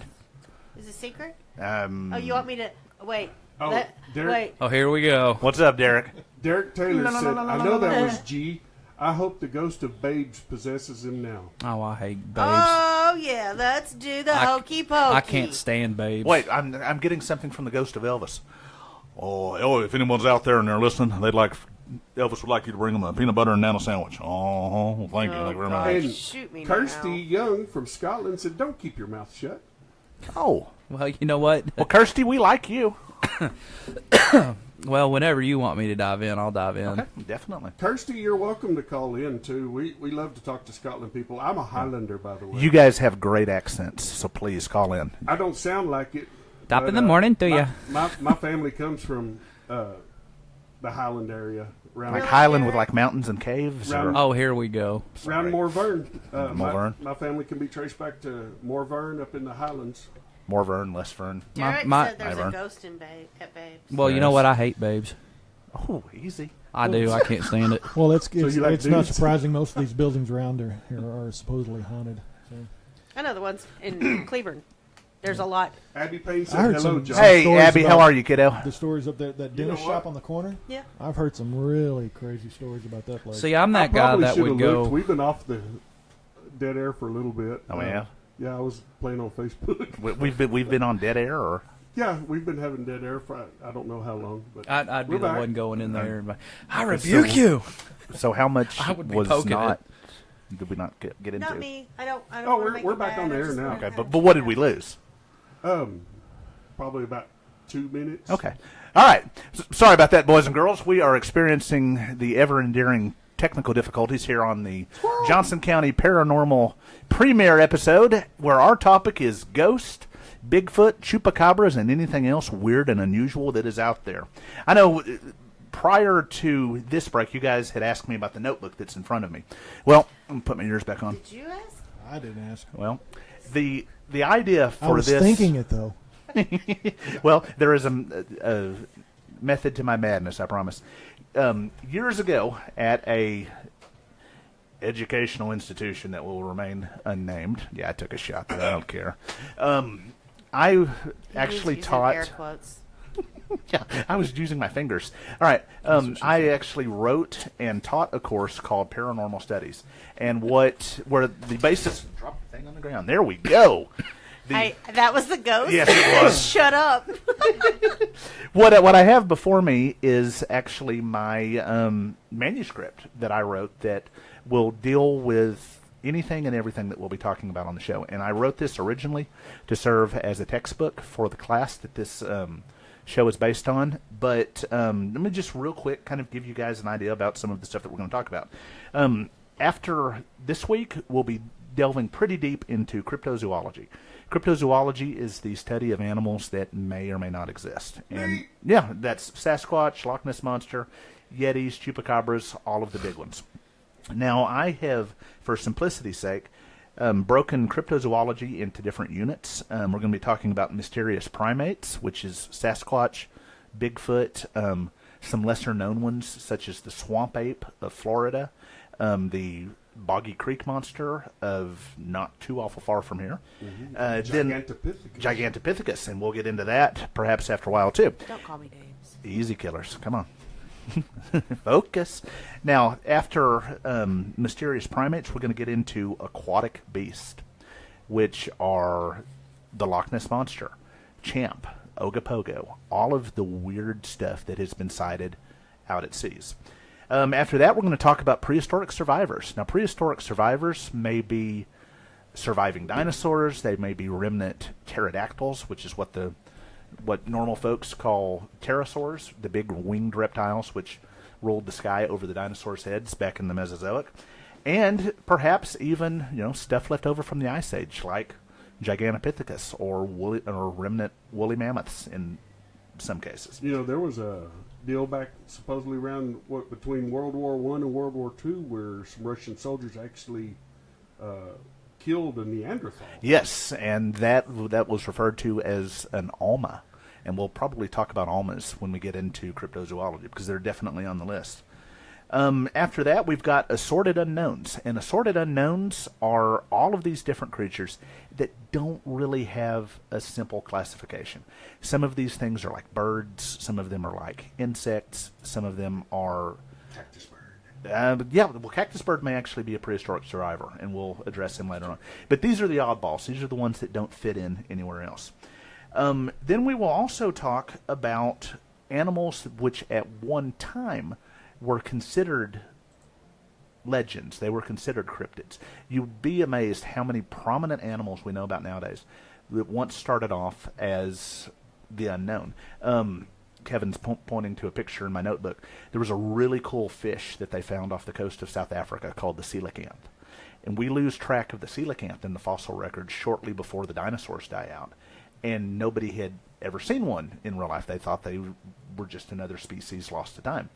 Is it secret? Um, Oh, you want me to wait? Oh, Derek. Wait. oh, here we go. What's up, Derek? Derek Taylor said, I know that was G. I hope the ghost of Babes possesses him now. Oh, I hate babes. Oh yeah, let's do the hokey pokey. I can't stand babes. Wait, I'm getting something from the ghost of Elvis. Oh, if anyone's out there and they're listening, Elvis would like you to bring them a peanut butter and nana sandwich. Oh, thank you very much. And Shoot me Kirsty now. Young from Scotland said, don't keep your mouth shut. Oh, Well, you know what? well, Kirsty, we like you. Well, whenever you want me to dive in, I'll dive in. Okay, definitely. Kirsty, you're welcome to call in, too. We love to talk to Scotland people. I'm a Highlander, by the way. You guys have great accents, so please call in. I don't sound like it. Top but, in the morning, do ya? My family comes from the Highland area. Around, Like Highland with like mountains and caves? Round- Or? Oh, here we go. around Morvern. Morvern. My family can be traced back to Morvern up in the Highlands. More less Vern. Derek My- said there's a Ivern. ghost in at Babes. Well, you know Yes. what? I hate babes. Oh, easy. I do. I can't stand it. Well, it's you like it's not dudes? surprising. Most of these buildings around here are supposedly haunted. So. I know the ones in Cleburne. There's a lot. Abby Payne I said, heard hello, some- John. Hey, stories Abby, how about- are you, kiddo? The stories up there, that dentist what? shop on the corner. Yeah. I've heard some really crazy stories about that place. See, I'm I that guy probably that should've would go. looked. We've been off the dead air for a little bit. Oh, yeah? Yeah, I was playing on Facebook. We've been on dead air, or Yeah, we've been having dead air for I don't know how long. But I'd be we're the back. one going in there. And I rebuke rebuke you. so how much I would be was poking not? Did we not get into? Not me. I don't. Oh, wanna we're- make we're it back bad. on I air just now. wanna Okay, have but what did we lose? Probably about 2 minutes. Okay. All right. Sorry about that, boys and girls. We are experiencing the ever-endearing technical difficulties here on the Johnson County Paranormal premiere episode, where our topic is ghost, Bigfoot, chupacabras, and anything else weird and unusual that is out there. I know prior to this break, you guys had asked me about the notebook that's in front of me. Well, I'm going to put my ears back on. Did you ask? I didn't ask. Well, the idea for I was this... thinking it though. Well, there is a method to my madness, I promise. Years ago, at a educational institution that will remain unnamed. Yeah, I took a shot there. I don't care. I actually Using taught... air quotes. Yeah, I was using my fingers. All right. I actually wrote and taught a course called Paranormal Studies. And where the basis... Drop the thing on the ground. There we go. That was the ghost? Yes, it was. Shut up. What I have before me is actually my manuscript that I wrote that will deal with anything and everything that we'll be talking about on the show. And I wrote this originally to serve as a textbook for the class that this show is based on. But let me just real quick kind of give you guys an idea about some of the stuff that we're going to talk about. After this week, we'll be delving pretty deep into cryptozoology. Cryptozoology is the study of animals that may or may not exist. And yeah, that's Sasquatch, Loch Ness Monster, Yetis, Chupacabras, all of the big ones. Now, I have, for simplicity's sake, broken cryptozoology into different units. We're going to be talking about mysterious primates, which is Sasquatch, Bigfoot, some lesser-known ones, such as the swamp ape of Florida, the Boggy Creek monster of not too awful far from here. Then Gigantopithecus, and we'll get into that perhaps after a while, too. Don't call me names. Easy killers. Come on. Focus. Now, after mysterious primates, we're going to get into aquatic beasts, which are the Loch Ness Monster, Champ, Ogopogo, all of the weird stuff that has been sighted out at seas. After that, we're going to talk about prehistoric survivors. Now, prehistoric survivors may be surviving dinosaurs. They may be remnant pterodactyls, which is what normal folks call pterosaurs, the big winged reptiles which ruled the sky over the dinosaurs' heads back in the Mesozoic. And perhaps even, stuff left over from the Ice Age, like Gigantopithecus or remnant woolly mammoths in some cases. There was a deal back supposedly around between World War I and World War II where some Russian soldiers actually killed a Neanderthal. Yes, and that was referred to as an Alma. And we'll probably talk about Almas when we get into cryptozoology because they're definitely on the list. After that, we've got assorted unknowns. And assorted unknowns are all of these different creatures that don't really have a simple classification. Some of these things are like birds. Some of them are like insects. Some of them are... Cactus bird. Cactus bird may actually be a prehistoric survivor, and we'll address him later on. But these are the oddballs. These are the ones that don't fit in anywhere else. Then we will also talk about animals which at one time were considered legends. They were considered cryptids. You'd be amazed how many prominent animals we know about nowadays that once started off as the unknown. Kevin's pointing to a picture in my notebook. There was a really cool fish that they found off the coast of South Africa called the coelacanth. And we lose track of the coelacanth in the fossil record shortly before the dinosaurs die out. And nobody had ever seen one in real life. They thought they were just another species lost to time.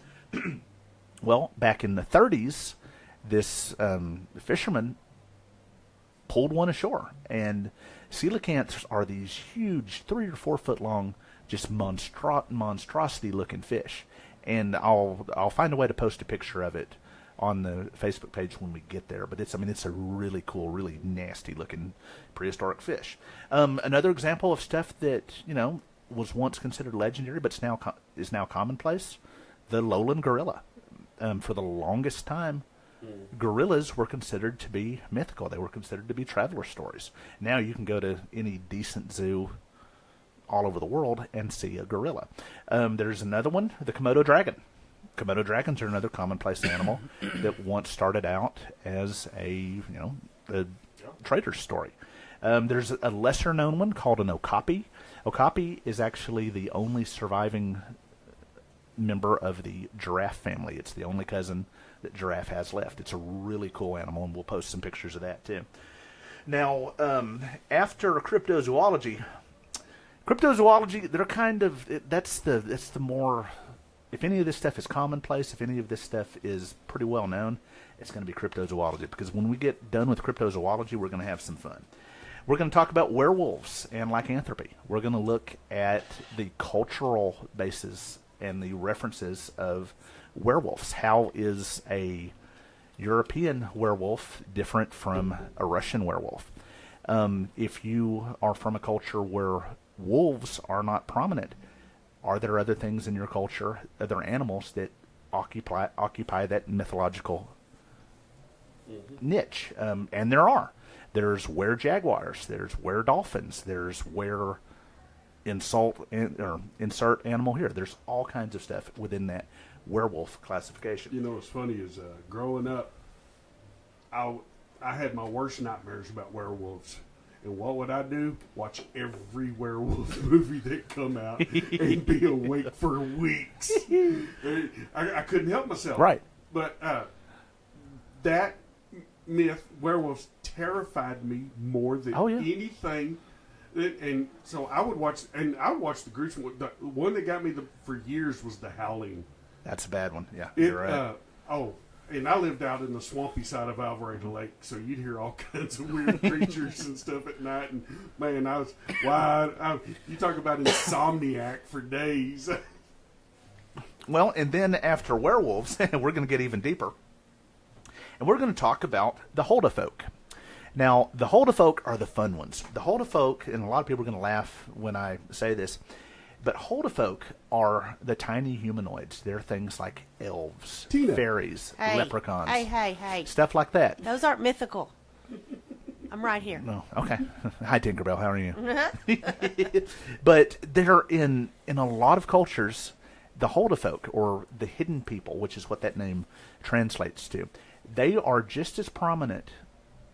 Well, back in the 30s, this fisherman pulled one ashore. And coelacanths are these huge 3 or 4 foot long, just monstrosity-looking fish. And I'll find a way to post a picture of it on the Facebook page when we get there. But it's a really cool, really nasty-looking prehistoric fish. Another example of stuff that, was once considered legendary but is now commonplace, the lowland gorilla. For the longest time, gorillas were considered to be mythical. They were considered to be traveler stories. Now you can go to any decent zoo all over the world and see a gorilla. There's another one, the Komodo dragon. Komodo dragons are another commonplace animal that once started out as a trader's story. There's a lesser-known one called an okapi. Okapi is actually the only surviving member of the giraffe family. It's the only cousin that giraffe has left. It's a really cool animal, and we'll post some pictures of that too. Now, after cryptozoology, they're kind of that's the more. If any of this stuff is commonplace, if any of this stuff is pretty well known, it's going to be cryptozoology. Because when we get done with cryptozoology, we're going to have some fun. We're going to talk about werewolves and lycanthropy. We're going to look at the cultural basis and the references of werewolves. How is a European werewolf different from a Russian werewolf? If you are from a culture where wolves are not prominent, are there other things in your culture, other animals that occupy that mythological niche? And there are. There's were-jaguars. There's were-dolphins. There's insert animal here. There's all kinds of stuff within that werewolf classification. What's funny is growing up, I had my worst nightmares about werewolves. And what would I do? Watch every werewolf movie that come out and be awake for weeks. I couldn't help myself. Right. But that myth, werewolves terrified me more than Oh, yeah. anything. And so I would watch, and I watched the gruesome one. The one that got me for years was The Howling. That's a bad one. Yeah, It, you're right. And I lived out in the swampy side of Alvarado Lake, so you'd hear all kinds of weird creatures and stuff at night. And man, I was you talk about insomniac for days. Well, and then after werewolves, we're going to get even deeper. And we're going to talk about the Holdafolk. Now, the Holdafolk are the fun ones. The Holdafolk, and a lot of people are going to laugh when I say this, but Holdafolk are the tiny humanoids. They're things like elves, Tina. fairies, Hey, leprechauns, hey. stuff like that. Those aren't mythical. I'm right here. No, okay. Hi, Tinkerbell. How are you? But they're in a lot of cultures, the Holdafolk, or the hidden people, which is what that name translates to. They are just as prominent,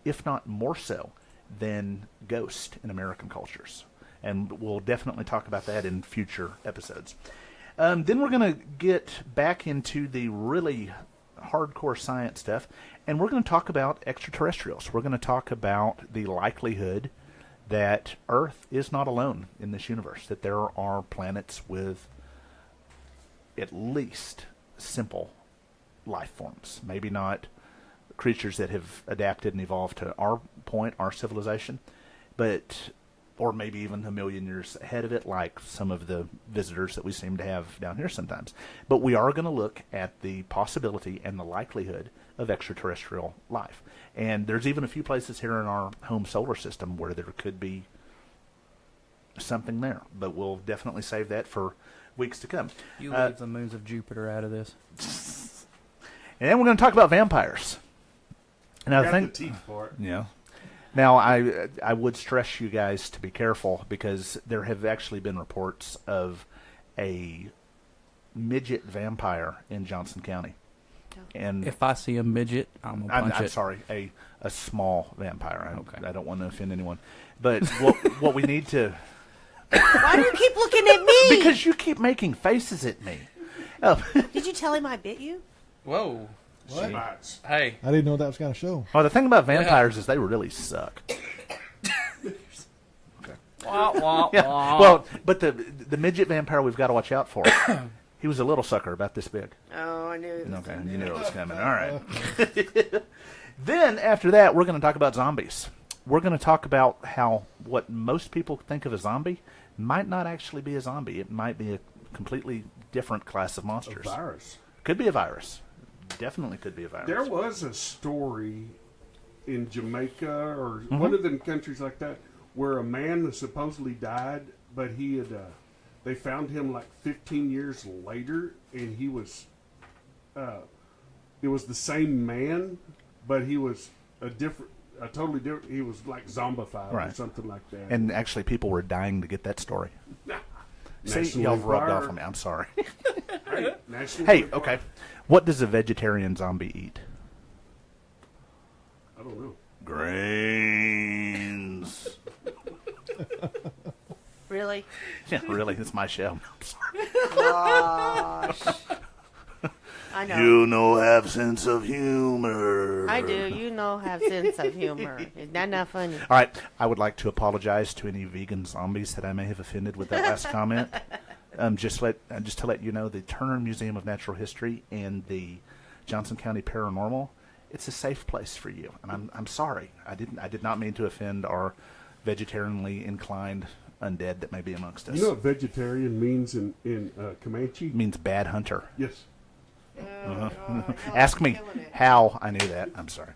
if not more so, than ghosts in American cultures. And we'll definitely talk about that in future episodes. Then we're going to get back into the really hardcore science stuff, and we're going to talk about extraterrestrials. We're going to talk about the likelihood that Earth is not alone in this universe, that there are planets with at least simple life forms. Maybe not creatures that have adapted and evolved to our point, our civilization, but or maybe even a million years ahead of it, like some of the visitors that we seem to have down here sometimes. But we are going to look at the possibility and the likelihood of extraterrestrial life. And there's even a few places here in our home solar system where there could be something there. But we'll definitely save that for weeks to come. You leave the moons of Jupiter out of this. And then we're going to talk about vampires. Now, Got the teeth part. Yeah. Now, I would stress you guys to be careful because there have actually been reports of a midget vampire in Johnson County. And If I see a midget, I'm gonna punch I'm it. sorry, a small vampire. Okay. I don't want to offend anyone, but what we need to Why do you keep looking at me? because you keep making faces at me. Oh, Did you tell him I bit you? Whoa. She bites. Hey. I didn't know that was going to show. well, the thing about vampires is they really suck. Wah, wah, Yeah. wah. Well, but the midget vampire we've got to watch out for. He was a little sucker about this big. Oh, I knew it. Okay, you knew it was coming. All right. Then after that, we're going to talk about zombies. We're going to talk about how what most people think of a zombie might not actually be a zombie. It might be a completely different class of A monsters. virus. Could be a virus. Definitely could be a virus. There was a story in Jamaica or Mm-hmm. one of them countries like that where a man supposedly died, but he had they found him like 15 years later, and he was it was the same man, but he was a totally different. He was like zombified or Right. something like that. And actually, people were dying to get that story. See, National y'all rubbed Enquirer. off on me. I'm sorry. Hey, National Hey, Enquirer. okay. What does a vegetarian zombie eat? I don't know. Grains. Really? Yeah, really, it's my show. I'm sorry. Gosh. I know. You know, have sense of humor. I do. You know, have sense of humor. Is that not funny? All right, I would like to apologize to any vegan zombies that I may have offended with that last comment. Just to let you know, the Turner Museum of Natural History and the Johnson County Paranormal, it's a safe place for you. And I'm sorry, I did not mean to offend our vegetarianly inclined undead that may be amongst us. You know what vegetarian means in Comanche? It means bad hunter. Yes. Ask me how I knew that. I'm sorry.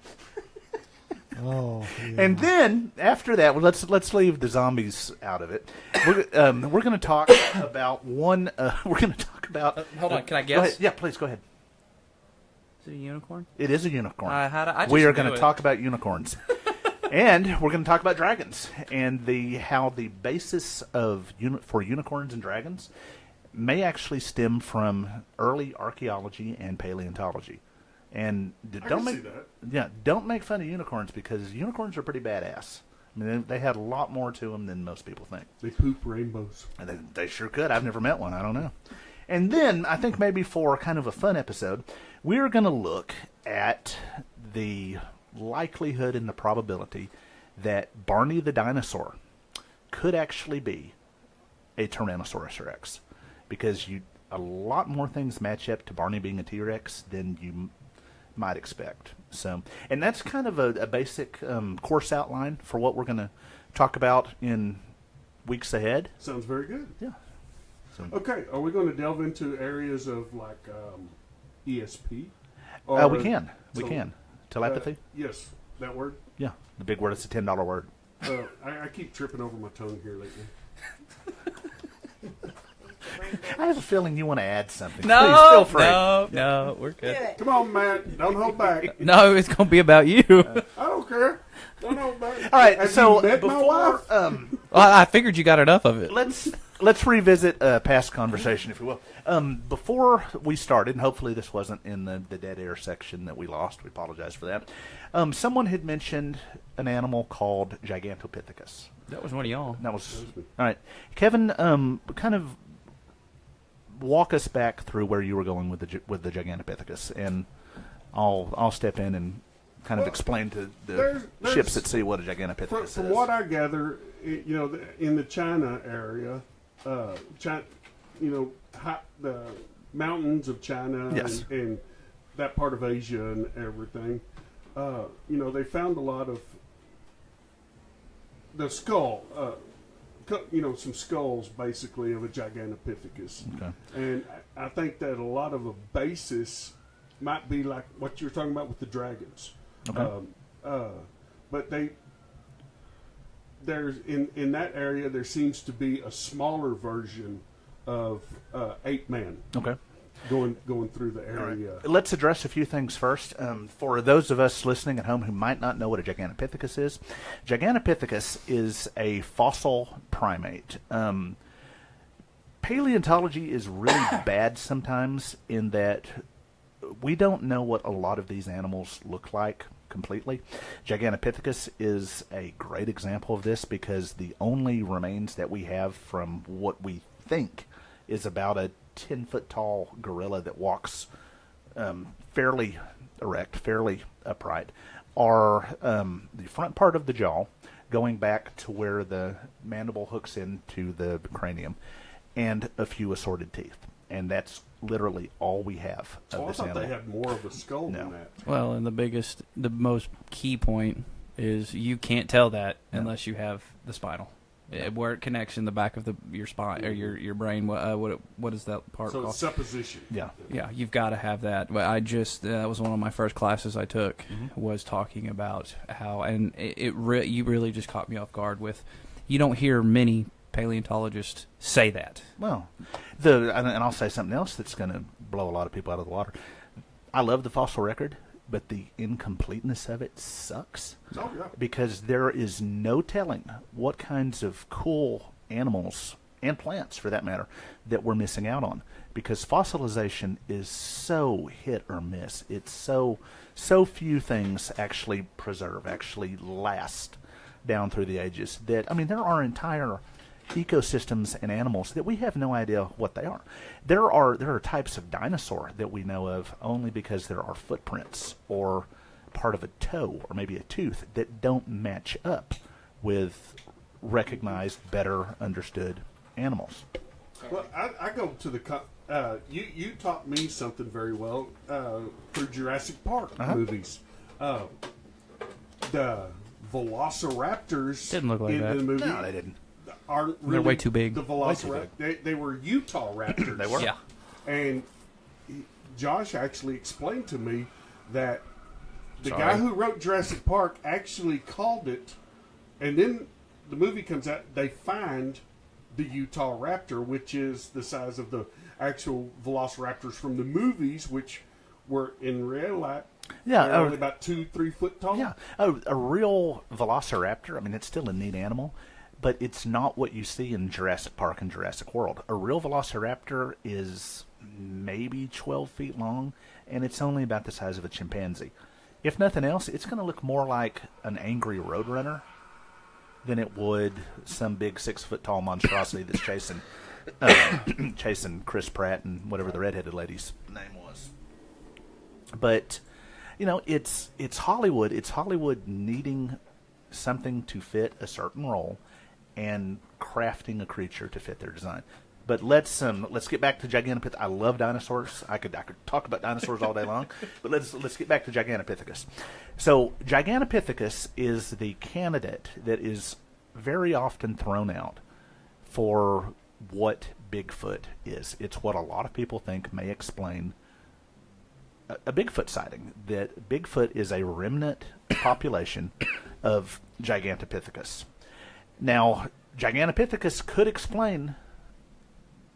Oh, yeah. And then after that, well, let's leave the zombies out of it. We're going to talk about one. We're going to talk about. Hold on, can I Go guess? ahead. Yeah, please go ahead. Is it a unicorn? It is a unicorn. I We just are going knew to it. talk about unicorns, and we're going to talk about dragons and how the basis for unicorns and dragons may actually stem from early archaeology and paleontology. And can see that. don't make fun of unicorns because unicorns are pretty badass. I mean, they had a lot more to them than most people think. They poop rainbows. And they sure could. I've never met one. I don't know. And then I think maybe for kind of a fun episode, we're going to look at the likelihood and the probability that Barney the dinosaur could actually be a Tyrannosaurus Rex, because a lot more things match up to Barney being a T-Rex than you might expect. So, and that's kind of a basic course outline for what we're going to talk about in weeks ahead. Sounds very good. Yeah. So, Okay, are we going to delve into areas of like ESP? we can. Telepathy? Yes, that word. Yeah. The big word. It's a $10 word. I keep tripping over my tongue here lately. I have a feeling you want to add something. No, Please, feel free. no, we're Do good. it. Come on, Matt. Don't hold back. No, it's going to be about you. I don't care. Don't hold back. All right, Have so you met my before wife? Well, I figured you got enough of it. let's revisit a past conversation, if you will. Before we started, and hopefully this wasn't in the dead air section that we lost. We apologize for that. Someone had mentioned an animal called Gigantopithecus. That was one of y'all. That was all right. Kevin, kind of walk us back through where you were going with the Gigantopithecus, and I'll step in and kind of explain to the ships at sea what a Gigantopithecus is. From what I gather, in the China area, the mountains of China Yes. and that part of Asia and everything, they found a lot of the skull, some skulls basically of a Gigantopithecus. Okay. And I think that a lot of a basis might be like what you were talking about with the dragons. Okay. But there's in that area there seems to be a smaller version of ape man. Okay. Going through the area. Let's address a few things first. For those of us listening at home who might not know what a Gigantopithecus is a fossil primate. Paleontology is really bad sometimes in that we don't know what a lot of these animals look like completely. Gigantopithecus is a great example of this because the only remains that we have from what we think is about a 10-foot tall gorilla that walks fairly erect, fairly upright, are the front part of the jaw going back to where the mandible hooks into the cranium, and a few assorted teeth. And that's literally all we have of this I thought animal. they had more of a skull than that. Well, and the most key point is you can't tell that unless you have the spinal. Where it connects in the back of your spine or your brain. What is that part So called? it's supposition. Yeah. Yeah, you've got to have that. But that was one of my first classes I took, was talking about how, and you really just caught me off guard with, you don't hear many paleontologists say that. Well, and I'll say something else that's going to blow a lot of people out of the water. I love the fossil record, but the incompleteness of it sucks. Oh, yeah. Because there is no telling what kinds of cool animals, and plants for that matter, that we're missing out on. Because fossilization is so hit or miss. It's so few things actually preserve, actually last down through the ages. That, I mean, there are entire ecosystems and animals that we have no idea what they are. There are types of dinosaur that we know of only because there are footprints or part of a toe or maybe a tooth that don't match up with recognized, better understood animals. Well, I go to the you taught me something very well through Jurassic Park movies. The Velociraptors Didn't look like in that. the movie No, they didn't. aren't really They're way too big. The Velociraptors, they were Utah Raptors. They were? Yeah. And Josh actually explained to me that the Sorry. guy who wrote Jurassic Park actually called it, and then the movie comes out, they find the Utah Raptor, which is the size of the actual Velociraptors from the movies, which were in real life. Yeah, they're only about 2-3 foot tall. Yeah, a real velociraptor, I mean, it's still a neat animal, but it's not what you see in Jurassic Park and Jurassic World. A real velociraptor is maybe 12 feet long, and it's only about the size of a chimpanzee. If nothing else, it's going to look more like an angry roadrunner than it would some big 6-foot-tall monstrosity that's chasing Chris Pratt and whatever the redheaded lady's name was. But It's Hollywood. It's Hollywood needing something to fit a certain role and crafting a creature to fit their design. But let's get back to Gigantopithecus. I love dinosaurs. I could talk about dinosaurs all day long. But let's get back to Gigantopithecus. So Gigantopithecus is the candidate that is very often thrown out for what Bigfoot is. It's what a lot of people think may explain a Bigfoot sighting. That Bigfoot is a remnant population of Gigantopithecus. Now, Gigantopithecus could explain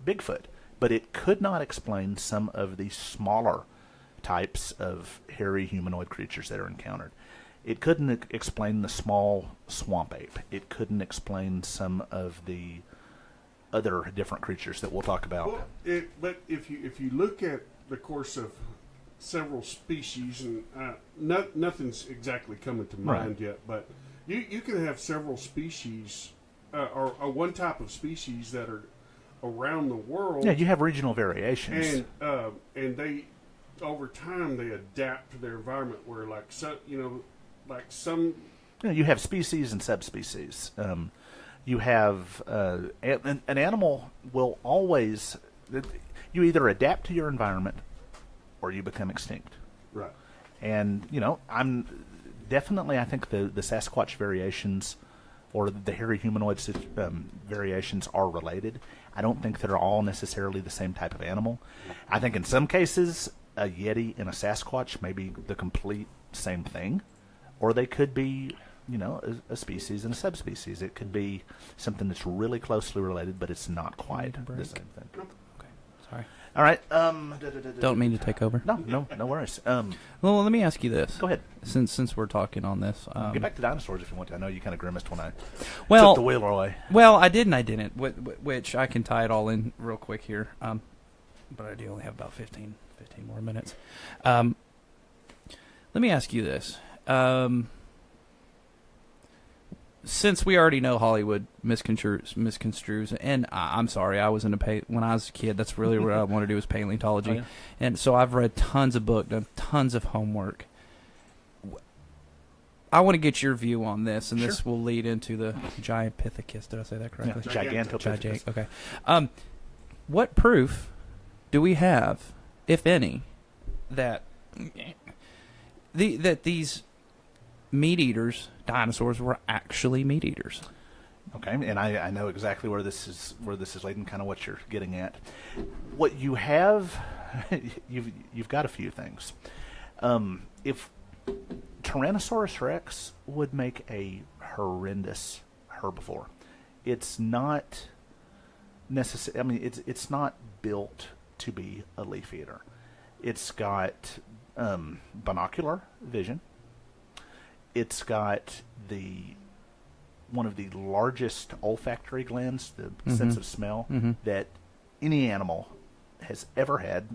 Bigfoot, but it could not explain some of the smaller types of hairy humanoid creatures that are encountered. It couldn't explain the small swamp ape. It couldn't explain some of the other different creatures that we'll talk about. Well, but if you look at the course of several species, and nothing's exactly coming to mind yet, but you can have several species or one type of species that are around the world. Yeah, you have regional variations, and they over time they adapt to their environment. Where you have species and subspecies. You have an animal will always you either adapt to your environment or you become extinct. Right. And I think the Sasquatch variations or the hairy humanoid variations are related. I don't think they're all necessarily the same type of animal. I think in some cases, a Yeti and a Sasquatch may be the complete same thing, or they could be, a species and a subspecies. It could be something that's really closely related, but it's not quite the same thing. Okay, sorry. All right. Don't mean to take over. No worries. Well, let me ask you this. Go ahead. Since we're talking on this, get back to dinosaurs if you want to. I know you kind of grimaced when I took the wheel away. Well, I did and I didn't. Which I can tie it all in real quick here. But I do only have about 15 more minutes. Let me ask you this. Since we already know Hollywood misconstrues, and I'm sorry, I was when I was a kid, that's really what I wanted to do was paleontology. Oh, yeah. And so I've read tons of books, done tons of homework. I want to get your view on this, and this will lead into the Gigantopithecus. Did I say that correctly? Yeah, Gigantopithecus. Okay. What proof do we have, if any, that these meat eaters, dinosaurs, were actually meat eaters? Okay, and I know exactly where this is leading, kind of what you're getting at. What you have, you've got a few things. If Tyrannosaurus Rex would make a horrendous herbivore, it's not necessary. I mean, it's not built to be a leaf eater. It's got binocular vision. It's got one of the largest olfactory glands, the sense of smell, that any animal has ever had.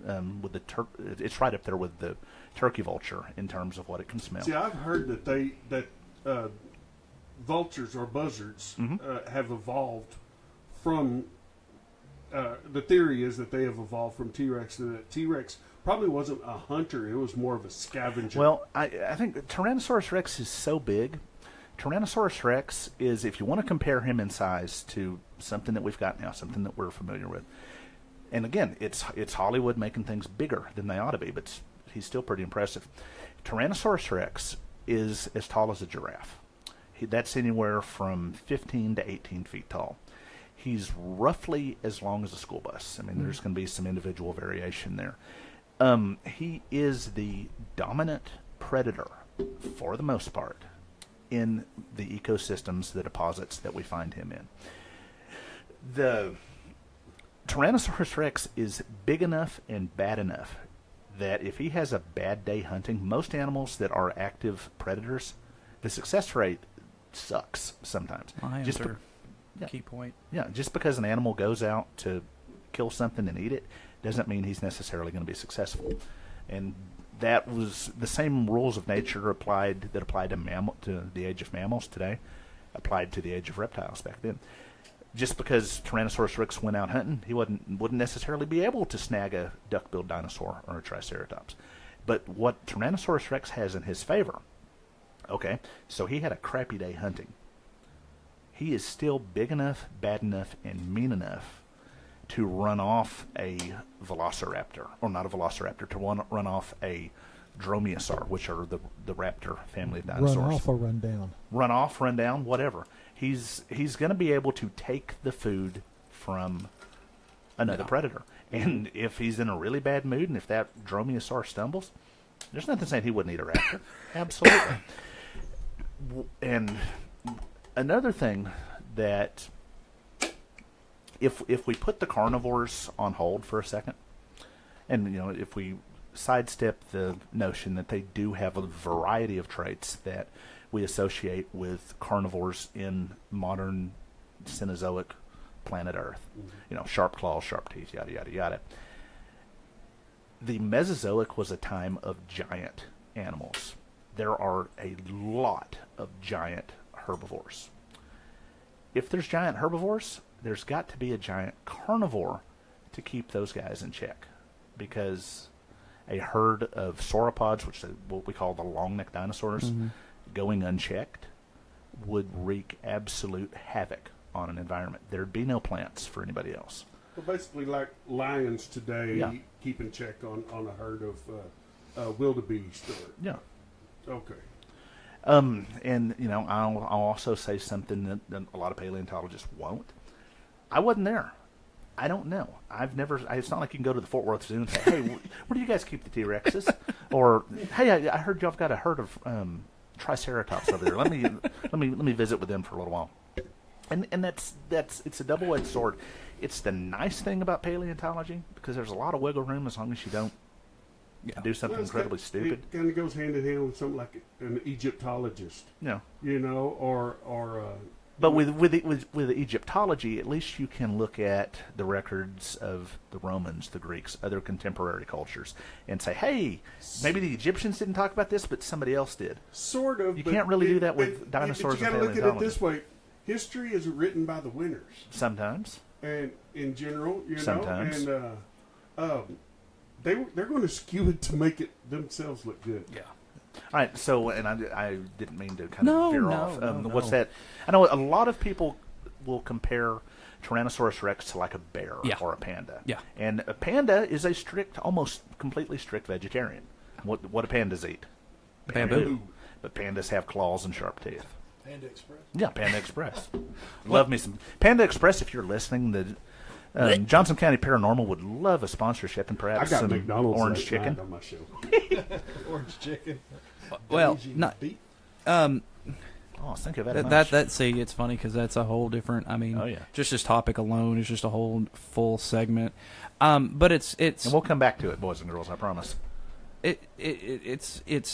It's right up there with the turkey vulture in terms of what it can smell. See, I've heard that vultures or buzzards have evolved from. The theory is that they have evolved from T-Rex, and that T-Rex probably wasn't a hunter; it was more of a scavenger. Well, I think Tyrannosaurus Rex is so big. Tyrannosaurus Rex is, if you want to compare him in size to something that we've got now, something that we're familiar with, and again, it's Hollywood making things bigger than they ought to be, but he's still pretty impressive. Tyrannosaurus Rex is as tall as a giraffe. That's anywhere from 15 to 18 feet tall. He's roughly as long as a school bus. I mean, there's going to be some individual variation there. He is the dominant predator, for the most part, in the ecosystems, the deposits that we find him in. The Tyrannosaurus Rex is big enough and bad enough that if he has a bad day hunting, most animals that are active predators, the success rate sucks sometimes. Key point. Yeah, just because an animal goes out to kill something and eat it doesn't mean he's necessarily going to be successful. And that was the same rules of nature that applied to the age of mammals today, applied to the age of reptiles back then. Just because Tyrannosaurus Rex went out hunting, he wouldn't necessarily be able to snag a duck-billed dinosaur or a triceratops. But what Tyrannosaurus Rex has in his favor, okay, so he had a crappy day hunting. He is still big enough, bad enough, and mean enough to run off a velociraptor, or not a velociraptor, to run off a dromaeosaur, which are the raptor family of dinosaurs. Run off or run down? Run off, run down, whatever. He's going to be able to take the food from another predator. And if he's in a really bad mood, and if that dromaeosaur stumbles, there's nothing saying he wouldn't eat a raptor. Absolutely. And another thing that, if we put the carnivores on hold for a second, and if we sidestep the notion that they do have a variety of traits that we associate with carnivores in modern Cenozoic planet Earth, sharp claws, sharp teeth, yada yada yada. The Mesozoic was a time of giant animals. There are a lot of giant herbivores. If there's giant herbivores, there's got to be a giant carnivore to keep those guys in check, because a herd of sauropods, which is what we call the long-necked dinosaurs, going unchecked would wreak absolute havoc on an environment. There'd be no plants for anybody else. Well, basically like lions today keep in check on a herd of wildebeest. Yeah. Okay. And I'll also say something that a lot of paleontologists won't. I wasn't there. I don't know. I've never. It's not like you can go to the Fort Worth Zoo and say, "Hey, where do you guys keep the T-Rexes?" Or, "Hey, I heard y'all have got a herd of Triceratops over there. Let me visit with them for a little while." And that's it's a double-edged sword. It's the nice thing about paleontology, because there's a lot of wiggle room as long as you don't do something incredibly stupid. It kind of goes hand in hand with something like an Egyptologist. Yeah. But with Egyptology, at least you can look at the records of the Romans, the Greeks, other contemporary cultures, and say, hey, maybe the Egyptians didn't talk about this, but somebody else did. Sort of. You can't really do that with dinosaurs and paleontology. You got to look at it this way. History is written by the winners. Sometimes. And in general, Sometimes. And they're going to skew it to make it themselves look good. Yeah. All right, so, and I didn't mean to kind of veer off. What's no. that? I know a lot of people will compare Tyrannosaurus Rex to like a bear or a panda. Yeah. And a panda is a strict, almost completely strict vegetarian. What do pandas eat? Bamboo. But pandas have claws and sharp teeth. Panda Express. Yeah, Panda Express. Love me some Panda Express. If you're listening, the Johnson County Paranormal would love a sponsorship and perhaps I got some McDonald's orange chicken on my show. Orange chicken. Well, not. Beef. Oh, think of That see, it's funny because that's a whole different. I mean, just this topic alone is just a whole full segment. But it's and we'll come back to it, boys and girls. I promise. It's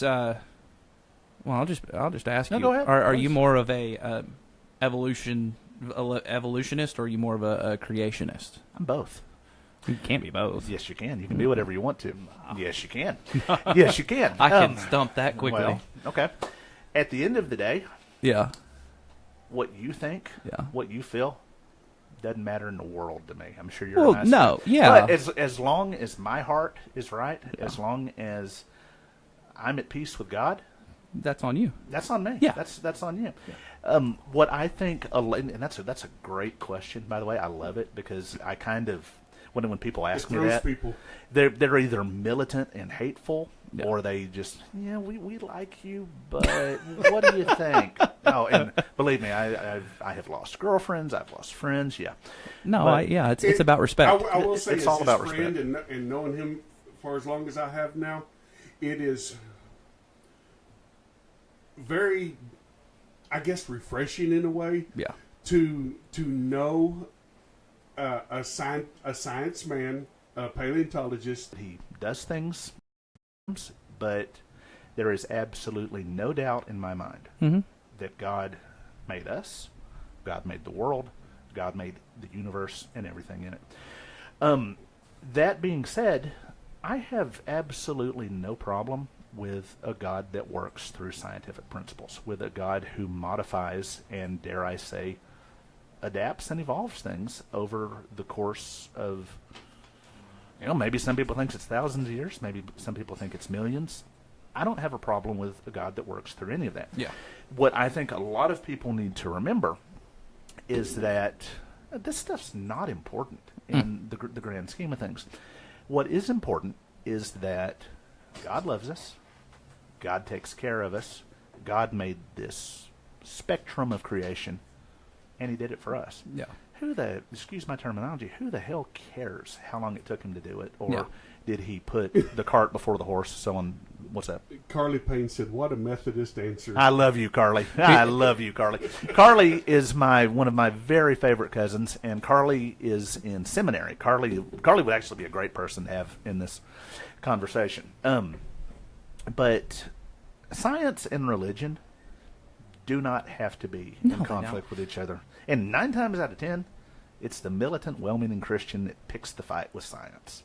well, I'll just ask you. Go ahead. Are you more of a evolutionist, or are you more of a creationist? I'm both. You can't be both. Yes, you can. You can be whatever you want to. Yes, you can. Yes, you can. I can stump that quickly. Well, okay. At the end of the day, what you think, what you feel, doesn't matter in the world to me. I'm sure you're nice. No, yeah. But as long as my heart is right, as long as I'm at peace with God, that's on you. That's on me. Yeah. That's on you. Yeah. What I think, and that's a great question, by the way. I love it because I kind of, when people ask me that, they're either militant and hateful, or they just, we like you, but what do you think? Oh, and believe me, I have lost girlfriends, I've lost friends, No, it's about respect. I will say, it's all about friend respect. And knowing him for as long as I have now, it is very, I guess, refreshing in a way. Yeah. To know a science man, a paleontologist. He does things, but there is absolutely no doubt in my mind that God made us, God made the world, God made the universe and everything in it. That being said, I have absolutely no problem with a God that works through scientific principles, with a God who modifies and, dare I say, adapts and evolves things over the course of Maybe some people think it's thousands of years. Maybe some people think it's millions. I don't have a problem with a God that works through any of that. Yeah. What I think a lot of people need to remember is that this stuff's not important in the grand scheme of things. What is important is that God loves us. God takes care of us. God made this spectrum of creation, and he did it for us. Yeah. Excuse my terminology, who the hell cares how long it took him to do it? Or Yeah. did he put the cart before the horse? So on, what's that? Carly Payne said, "What a Methodist answer." I love you, Carly. I love you, Carly. Carly is one of my very favorite cousins, and Carly is in seminary. Carly would actually be a great person to have in this conversation. But science and religion do not have to be in conflict with each other. And 9 times out of 10, it's the militant, well-meaning Christian that picks the fight with science.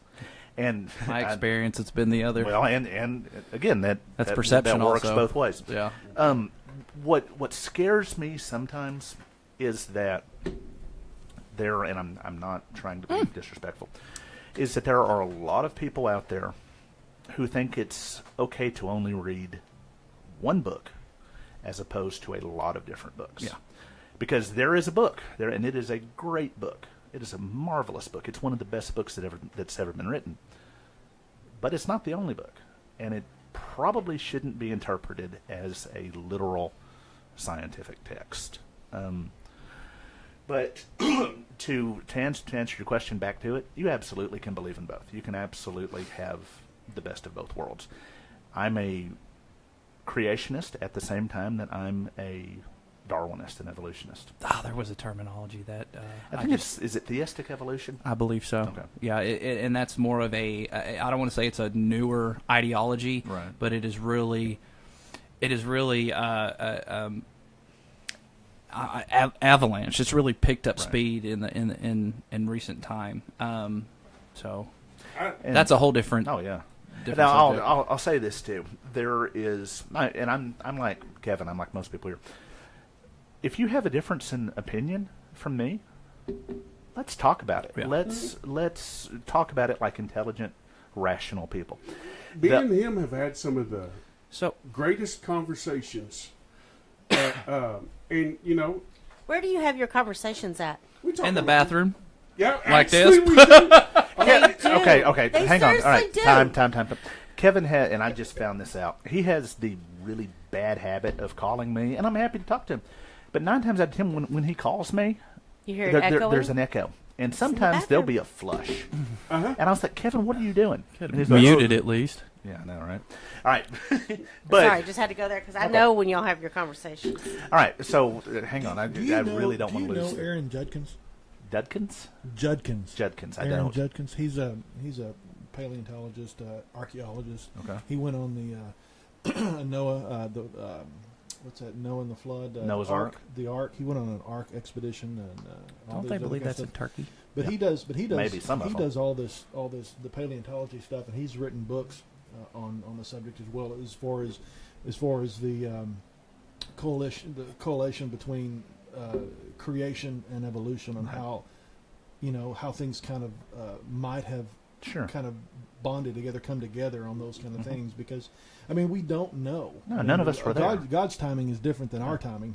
And my experience, it's been the other. Well, and again, that's perception. That works also. both ways. Yeah. What scares me sometimes is that and I'm not trying to be disrespectful, is that there are a lot of people out there who think it's okay to only read one book as opposed to a lot of different books. Yeah. Because there is a book there, and it is a great book. It is a marvelous book. It's one of the best books that's ever been written. But it's not the only book, and it probably shouldn't be interpreted as a literal scientific text. But to answer your question back to it, you absolutely can believe in both. You can absolutely have the best of both worlds. I'm a creationist at the same time that I'm a Darwinist and evolutionist. There was a terminology that I think is it theistic evolution? I believe so. Okay. Yeah, and that's more of I don't want to say it's a newer ideology, right, but it is really avalanche. It's really picked up speed in recent time. So that's a whole different. Oh yeah. Now I'll say this too. There is, and I'm like Kevin. I'm like most people here. If you have a difference in opinion from me, let's talk about it. Yeah. Let's talk about it like intelligent, rational people. Me and him have had some of the So greatest conversations. And, Where do you have your conversations at? we talk in the about- bathroom, Yeah, like actually, this? we do. They do. Okay, They hang on. All right, seriously do. time. Kevin had, and I just found this out. He has the really bad habit of calling me, and I'm happy to talk to him. But 9 times out of 10, when he calls me, You hear it echoing? there's an echo, and sometimes there'll be a flush. Uh-huh. And I was like, Kevin, what are you doing? And he's muted at least. Yeah, I know, right? All right, but Sorry, just had to go there because I know when y'all have your conversations. all right. So hang on, I Do really don't want to Do lose. you know Aaron Judkins? Judkins? Judkins. I Aaron don't. Judkins. He's a paleontologist, archaeologist. Okay. He went on the Noah, what's that? Noah and the Flood. Noah's Ark. The Ark. He went on an Ark expedition, and all Don't these they other believe kind of that's in stuff. Turkey? But he does. Maybe some of he them. does all this the paleontology stuff, and he's written books on the subject as well as far as the correlation between creation and evolution, and how things kind of might have kind of bonded together, come together on those kind of things. Because we don't know. No, none of us were there. God's timing is different than our timing.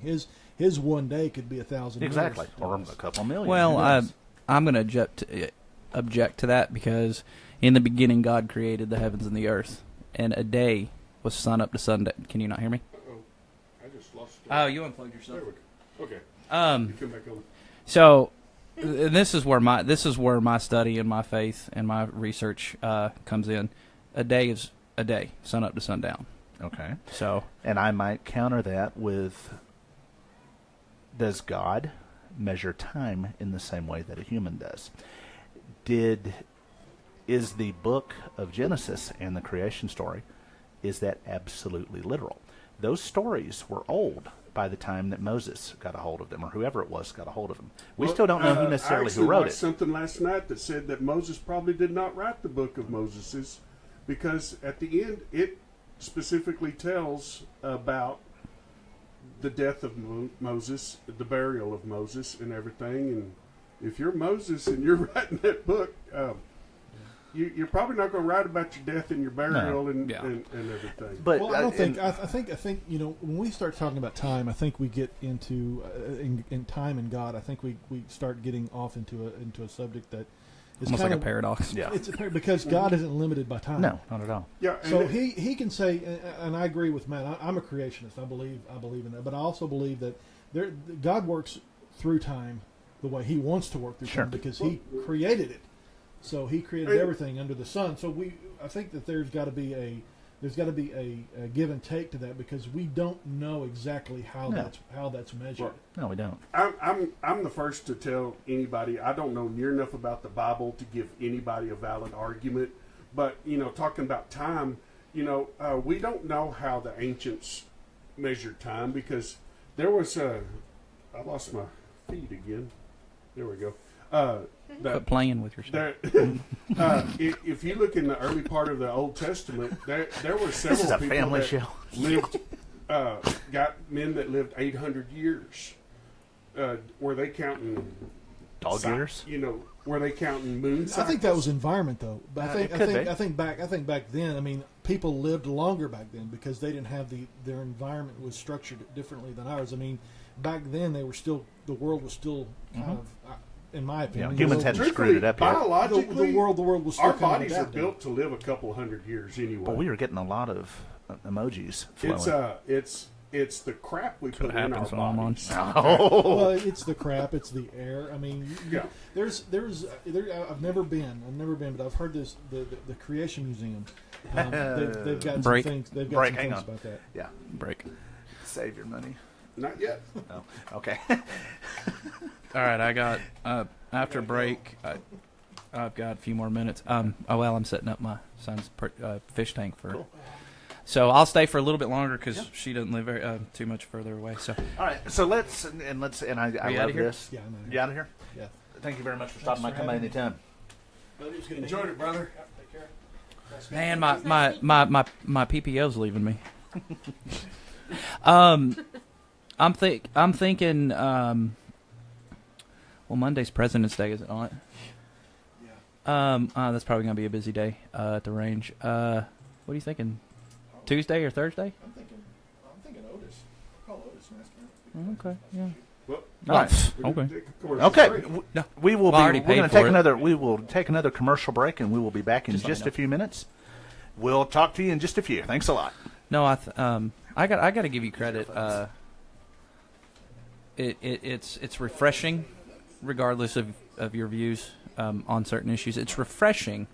His one day could be 1,000 Exactly, years. or a couple million. Well, Yes. I'm going to object to that, because in the beginning God created the heavens and the earth, and a day was sun up to sundown. Can you not hear me? I just lost it. Oh, you unplugged yourself. There we go. Okay. You come back on. So this is where my study and my faith and my research comes in. A day is a day, sun up to sundown. Okay. So, And I might counter that with, does God measure time in the same way that a human does? Is the book of Genesis and the creation story, is that absolutely literal? Those stories were old by the time that Moses got a hold of them, or whoever it was got a hold of them. We still don't know who necessarily who wrote I it. something last night that said that Moses probably did not write the book of Moses, because at the end it specifically tells about the death of Moses, the burial of Moses, and everything. And if you're Moses and you're writing that book, you're probably not going to write about your death and your burial and Yeah. and everything. But Well, I don't think. I think when we start talking about time, I think we get into in time and God. I think we start getting off into a subject that is Almost kind like of a paradox. yeah, It's because God isn't limited by time. no, not at all. Yeah, and So he can say, and I agree with Matt. I'm a creationist. I believe in that, but I also believe that God works through time the way He wants to work through Sure. time because He created it. So He created everything under the sun. So I think that there's got to be a give and take to that because we don't know exactly how that's measured. No, we don't. I'm the first to tell anybody I don't know near enough about the Bible to give anybody a valid argument. But talking about time, we don't know how the ancients measured time because there was I lost my feed again. There we go. Quit playing with yourself. If you look in the early part of the Old Testament, there were several This is a people family that show. lived, got men that lived 800 years. Were they counting Dog years? Were they counting moon cycles? I think that was environment, though. But It could be. I think back then. I mean, people lived longer back then because they didn't have their environment was structured differently than ours. I mean, back then the world was still kind of, in my opinion, humans hadn't screwed it up yet. Biologically, the world was still our kind of bodies are adapting. built to live a couple hundred years anyway. But we are getting a lot of emojis flowing. It's the crap we put what in our happens when I'm on. bodies. Well, it's the crap, it's the air. I mean, Yeah. I've never been, but I've heard this the Creation Museum. They've got Break. some things. They've got Break, some hang things on. about that. Yeah, Break. save your money. Not yet. Oh, okay. All right, I got after break. I've got a few more minutes. I'm setting up my son's fish tank for. Cool. So I'll stay for a little bit longer because she doesn't live very too much further away. So All right, so let's I you love outta here? this. Yeah, I know. You out of here? Yeah. Thank you very much for stopping by. for Come by having me. anytime. Enjoyed it, brother. Take care. man, my PPO's leaving me. I'm thinking. Well, Monday's President's Day, is it not? Yeah. That's probably gonna be a busy day at the range. What are you thinking? Tuesday or Thursday? I'm thinking Otis. I'll call Otis and ask him. Okay. Yeah. Well, All right. Okay. Okay, No. we will Well, I be. already We're paid going to for take it. another. We will take another commercial break, and we will be back in Just let me just know. a few minutes. We'll talk to you in just a few. Thanks a lot. No, I got to give you credit. It's refreshing, regardless of your views on certain issues. It's refreshing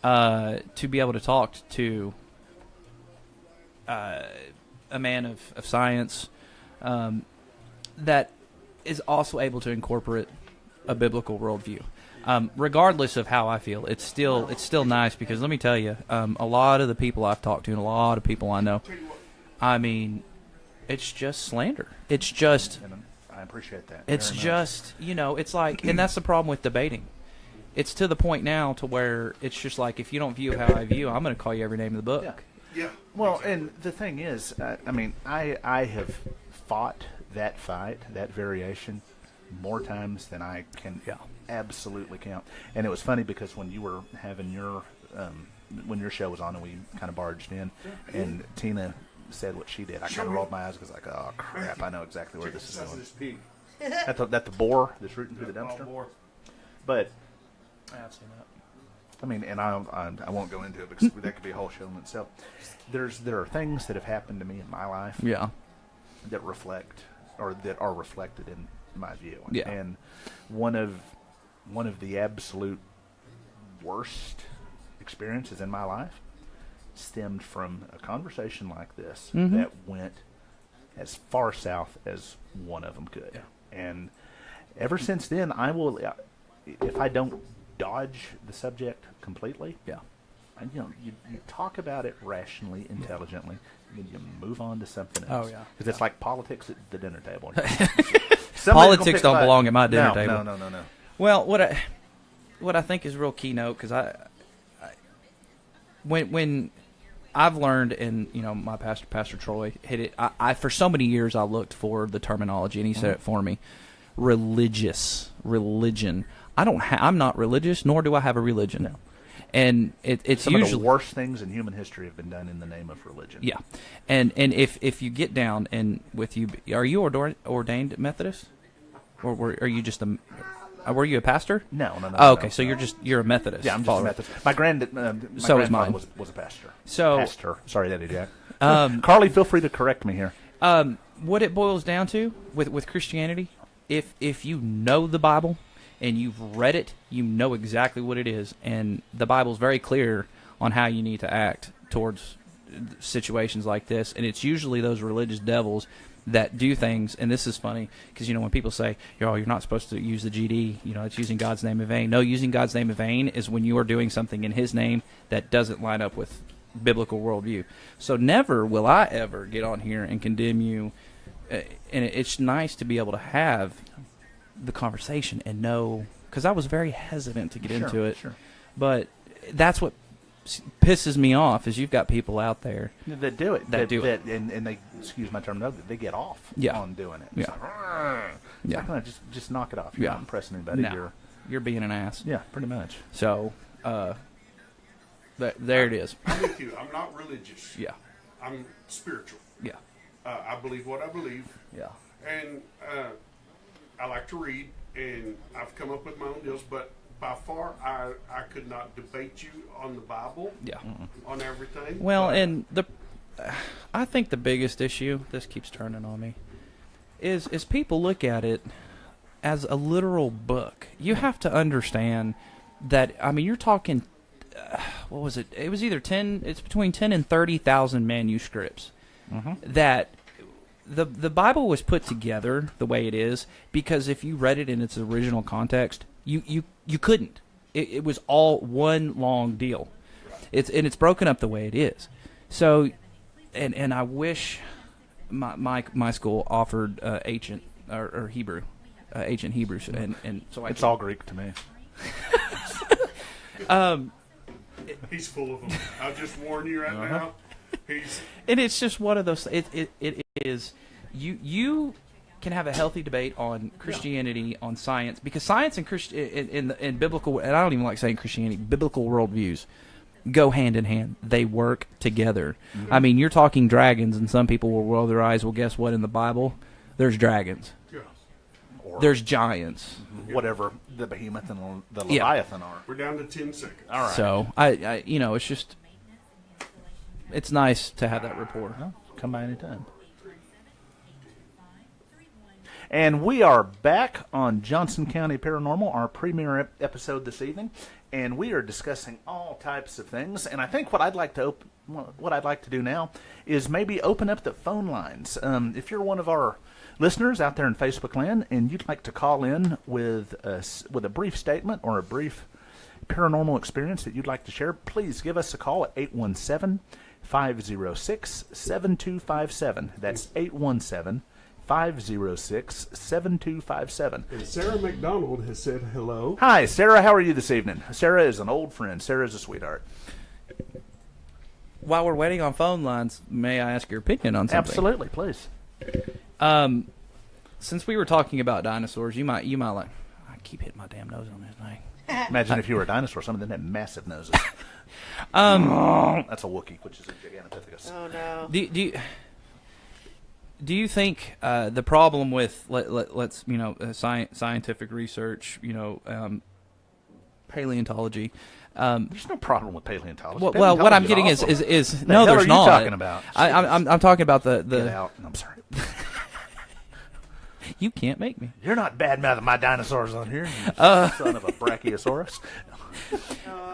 to be able to talk to a man of science that is also able to incorporate a biblical worldview. Regardless of how I feel, it's still nice because let me tell you, a lot of the people I've talked to and a lot of people I know, I mean, it's just slander. It's just, And I appreciate that. it's very much. just, it's like, and that's the problem with debating. It's to the point now to where it's just like, if you don't view how I view, I'm going to call you every name in the book. Yeah. Yeah. Well, and the thing is, I have fought that fight, that variation, more times than I can absolutely count. And it was funny because when you were having your when your show was on and we kind of barged in, and Tina said what she did, I kind of rolled my eyes because like, oh crap, I know exactly where this is going. This pig. At the boar that's rooting through the dumpster. But I've seen that. I mean, and I won't go into it because that could be a whole show in itself. There are things that have happened to me in my life Yeah. that reflect or that are reflected in my view. Yeah. And one of the absolute worst experiences in my life stemmed from a conversation like this Mhm. that went as far south as one of them could. Yeah. And ever since then, I will, if I don't dodge the subject completely, Yeah. and you talk about it rationally, intelligently, and you move on to something Oh, else. yeah. Because it's like politics at the dinner table. Politics don't belong at my dinner table. No. Well, what I think is real keynote because when I've learned, and my Pastor Troy hit it. I for so many years I looked for the terminology, and he said it for me. Religion. I'm not religious, nor do I have a religion. No. And it's Some usually of the worst things in human history have been done in the name of religion. Yeah, and if you get down and with you, are you ordained Methodist, or are you just a? Were you a pastor? No. Oh, okay, so you're a Methodist. Yeah, I'm just a Methodist. My grandfather was a pastor. So sorry, Daddy Jack. Carly, feel free to correct me here. What it boils down to with Christianity, if you know the Bible and you've read it, you know exactly what it is, and the Bible's very clear on how you need to act towards situations like this, and it's usually those religious devils that do things. And this is funny because when people say, you're not supposed to use the GD, it's using God's name in vain. No, using God's name in vain is when you are doing something in His name that doesn't line up with biblical worldview. So never will I ever get on here and condemn you, and it's nice to be able to have the conversation and know, because I was very hesitant to get into it, but that's what pisses me off is you've got people out there that do it, and they, excuse my terminology, they get off on doing it. It's like, no, just knock it off. You're not impressing anybody. No, you're being an ass. Yeah, pretty much. So, there it is. I'm with you. I'm not religious. Yeah. I'm spiritual. Yeah. I believe what I believe. Yeah. And I like to read, and I've come up with my own deals, but by far, I could not debate you on the Bible. Yeah. On everything. Well, and I think the biggest issue, this keeps turning on me, is people look at it as a literal book. You have to understand that, you're talking, what was it? It was either it's between 10 and 30,000 manuscripts that the Bible was put together the way it is because if you read it in its original context, you couldn't. It was all one long deal. It's broken up the way it is. So, and I wish my school offered ancient or Hebrew, ancient Hebrew, and so it's all Greek to me. He's full of them. I'll just warn you right now. And it's just one of those. It is you can have a healthy debate on Christianity, on science, because science and in biblical, and I don't even like saying Christianity, biblical worldviews go hand in hand. They work together. Mm-hmm. You're talking dragons, and some people will roll their eyes. Well, guess what? In the Bible, there's dragons. Yeah. Or there's giants. Whatever the behemoth and the leviathan are. We're down to 10 seconds. All right. So I it's just, it's nice to have that rapport. Well, come by anytime. And we are back on Johnson County Paranormal, our premiere episode this evening, and we are discussing all types of things. And I think what I'd like to do now is maybe open up the phone lines. If you're one of our listeners out there in Facebook land and you'd like to call in with a brief statement or a brief paranormal experience that you'd like to share, please give us a call at 817-506-7257. That's 817-506-7257. And Sarah McDonald has said hello. Hi, Sarah. How are you this evening? Sarah is an old friend. Sarah is a sweetheart. While we're waiting on phone lines, may I ask your opinion on something? Absolutely, please. Since we were talking about dinosaurs, you might like, I keep hitting my damn nose on this thing. Imagine if you were a dinosaur. Some of them had massive noses. That's a Wookiee, which is a Gigantopithecus. Oh no. Do you think the problem with let's scientific research, paleontology? There's no problem with paleontology. Well, what I'm getting is no, there's not. What are you talking about? I'm talking about the. Get out. I'm sorry. You can't make me. You're not bad-mouthing my dinosaurs on here, you son of a brachiosaurus.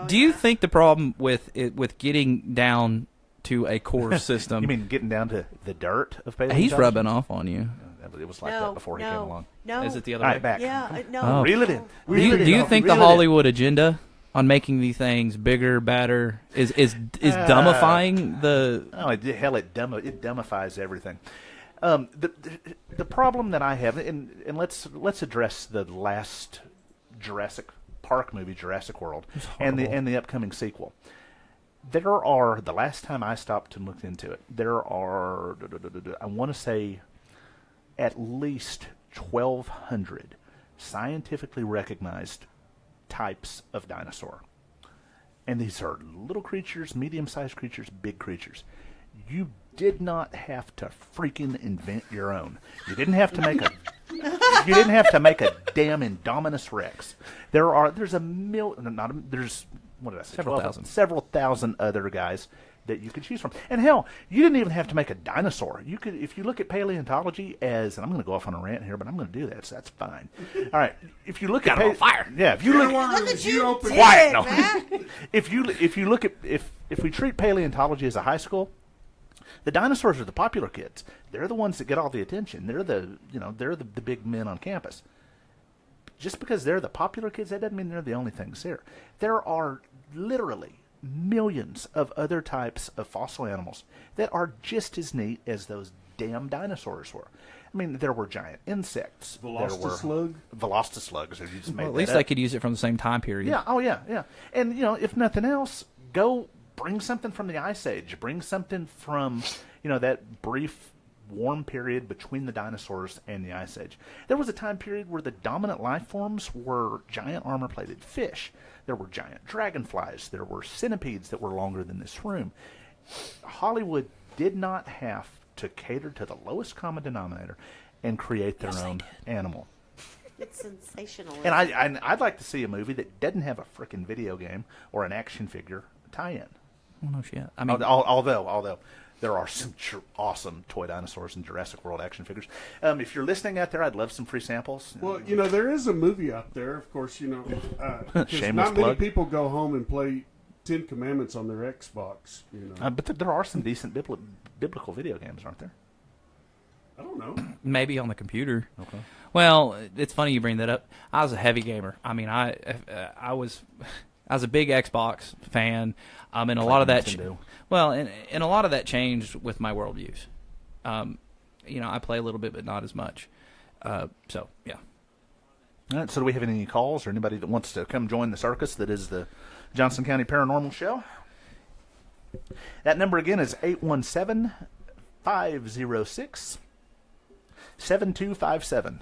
Do you think the problem with getting down to a core system? You mean getting down to the dirt of paleontology? He's rubbing off on you. It was like that before he came along. No. Is it the other way? way? Back. Yeah, no. Oh. Reel it in. Do you think the Hollywood agenda on making these things bigger, badder, is dumbifying the? Oh, it dumbifies everything. The problem that I have, and let's address the last Jurassic Park movie, Jurassic World, and the upcoming sequel. There are, the last time I stopped and looked into it, there are, I want to say, at least 1,200 scientifically recognized types of dinosaur. And these are little creatures, medium-sized creatures, big creatures. You did not have to freaking invent your own. You didn't have to make a damn Indominus Rex. There's what did I say? Several thousand other guys that you could choose from. And hell, you didn't even have to make a dinosaur. You could, if you look at paleontology as, and I'm going to go off on a rant here, but I'm going to do that, so that's fine. All right, if you look at fire, yeah, if you look at you open quiet, no. if you look at if we treat paleontology as a high school, the dinosaurs are the popular kids. They're the ones that get all the attention. They're the big men on campus. Just because they're the popular kids, that doesn't mean they're the only things there. There are literally millions of other types of fossil animals that are just as neat as those damn dinosaurs were. I mean, there were giant insects. Velocity slugs. Well, at least they could use it from the same time period. Yeah. Oh, yeah. And, if nothing else, go bring something from the Ice Age. Bring something from, that brief warm period between the dinosaurs and the Ice Age. There was a time period where the dominant life forms were giant armor-plated fish. There were giant dragonflies. There were centipedes that were longer than this room. Hollywood did not have to cater to the lowest common denominator and create their own animal. It's sensational. And I'd like to see a movie that doesn't have a frickin' video game or an action figure tie-in. Oh, no shit. I mean, although there are some awesome toy dinosaurs and Jurassic World action figures. If you're listening out there, I'd love some free samples. Well, there is a movie out there, of course, Shameless not many plug. people go home and play Ten Commandments on their Xbox, But there are some decent biblical video games, aren't there? I don't know. maybe on the computer. Okay. Well, it's funny you bring that up. I was a heavy gamer. I mean, I was a big Xbox fan. And a lot of that, and a lot of that changed with my worldviews. I play a little bit, but not as much. So yeah. All right, so do we have any calls or anybody that wants to come join the circus that is the Johnson County Paranormal Show? That number again is 817-506-7257.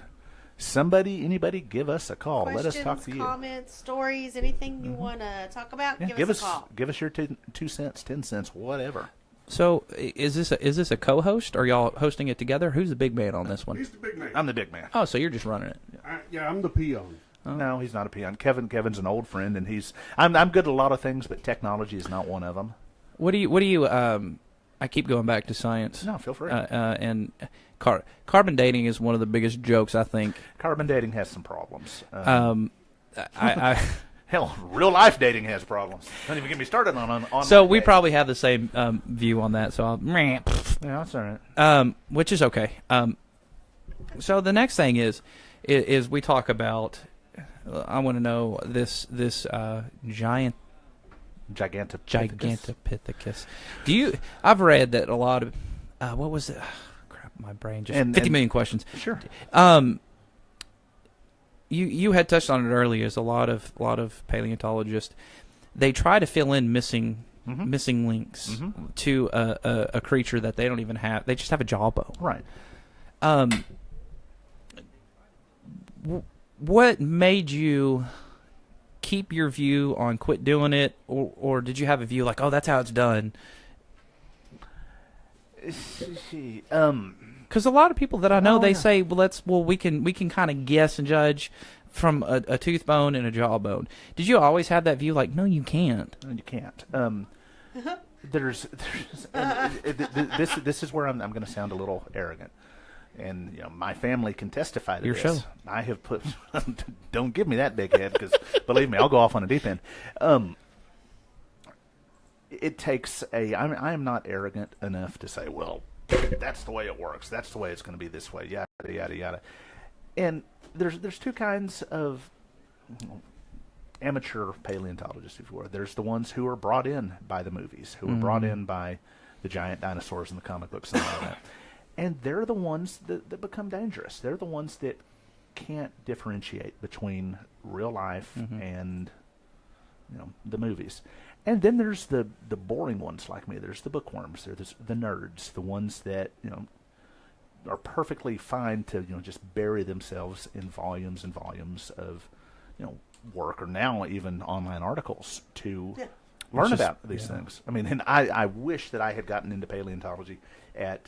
Anybody, give us a call. Questions, let us talk to you. Comments, stories, anything you want to talk about, give us a call. Give us your 2 cents, 10 cents, whatever. So is this a co-host? Are y'all hosting it together? Who's the big man on this one? He's the big man. I'm the big man. Oh, so you're just running it. I'm the peon. Oh. No, he's not a peon. Kevin's an old friend, and I'm good at a lot of things, but technology is not one of them. What do you I keep going back to science. No, feel free. And carbon dating is one of the biggest jokes, I think. Carbon dating has some problems. Hell, real life dating has problems. Don't even get me started on so we dating. probably have the same view on that. So Yeah, that's all right. which is okay. So the next thing is we talk about. I want to know this Gigantopithecus. I've read that a lot of what was it? Crap, my brain just 50 million questions. Sure. You had touched on it earlier. Is a lot of paleontologists, they try to fill in missing links to a creature that they don't even have. They just have a jawbone. Right. What made you keep your view on quit doing it, or did you have a view like, oh, that's how it's done? Because a lot of people that I know, say, we can kind of guess and judge from a tooth bone and a jawbone. Did you always have that view? Like, no, you can't. No, you can't. This is where I'm going to sound a little arrogant. And my family can testify to your this. show. I have put. Don't give me that big head, because believe me, I'll go off on a deep end. It takes I am not arrogant enough to say, well, that's the way it works. That's the way it's going to be this way. Yada yada yada. And there's two kinds of amateur paleontologists, if you will. There's the ones who are brought in by the movies, who are brought in by the giant dinosaurs in the comic books and all that. And they're the ones that become dangerous. They're the ones that can't differentiate between real life and the movies. And then there's the boring ones like me. There's the bookworms. There's the nerds, the ones that are perfectly fine to just bury themselves in volumes and volumes of work, or now even online articles to learn just- about these things. I mean, and I wish that I had gotten into paleontology at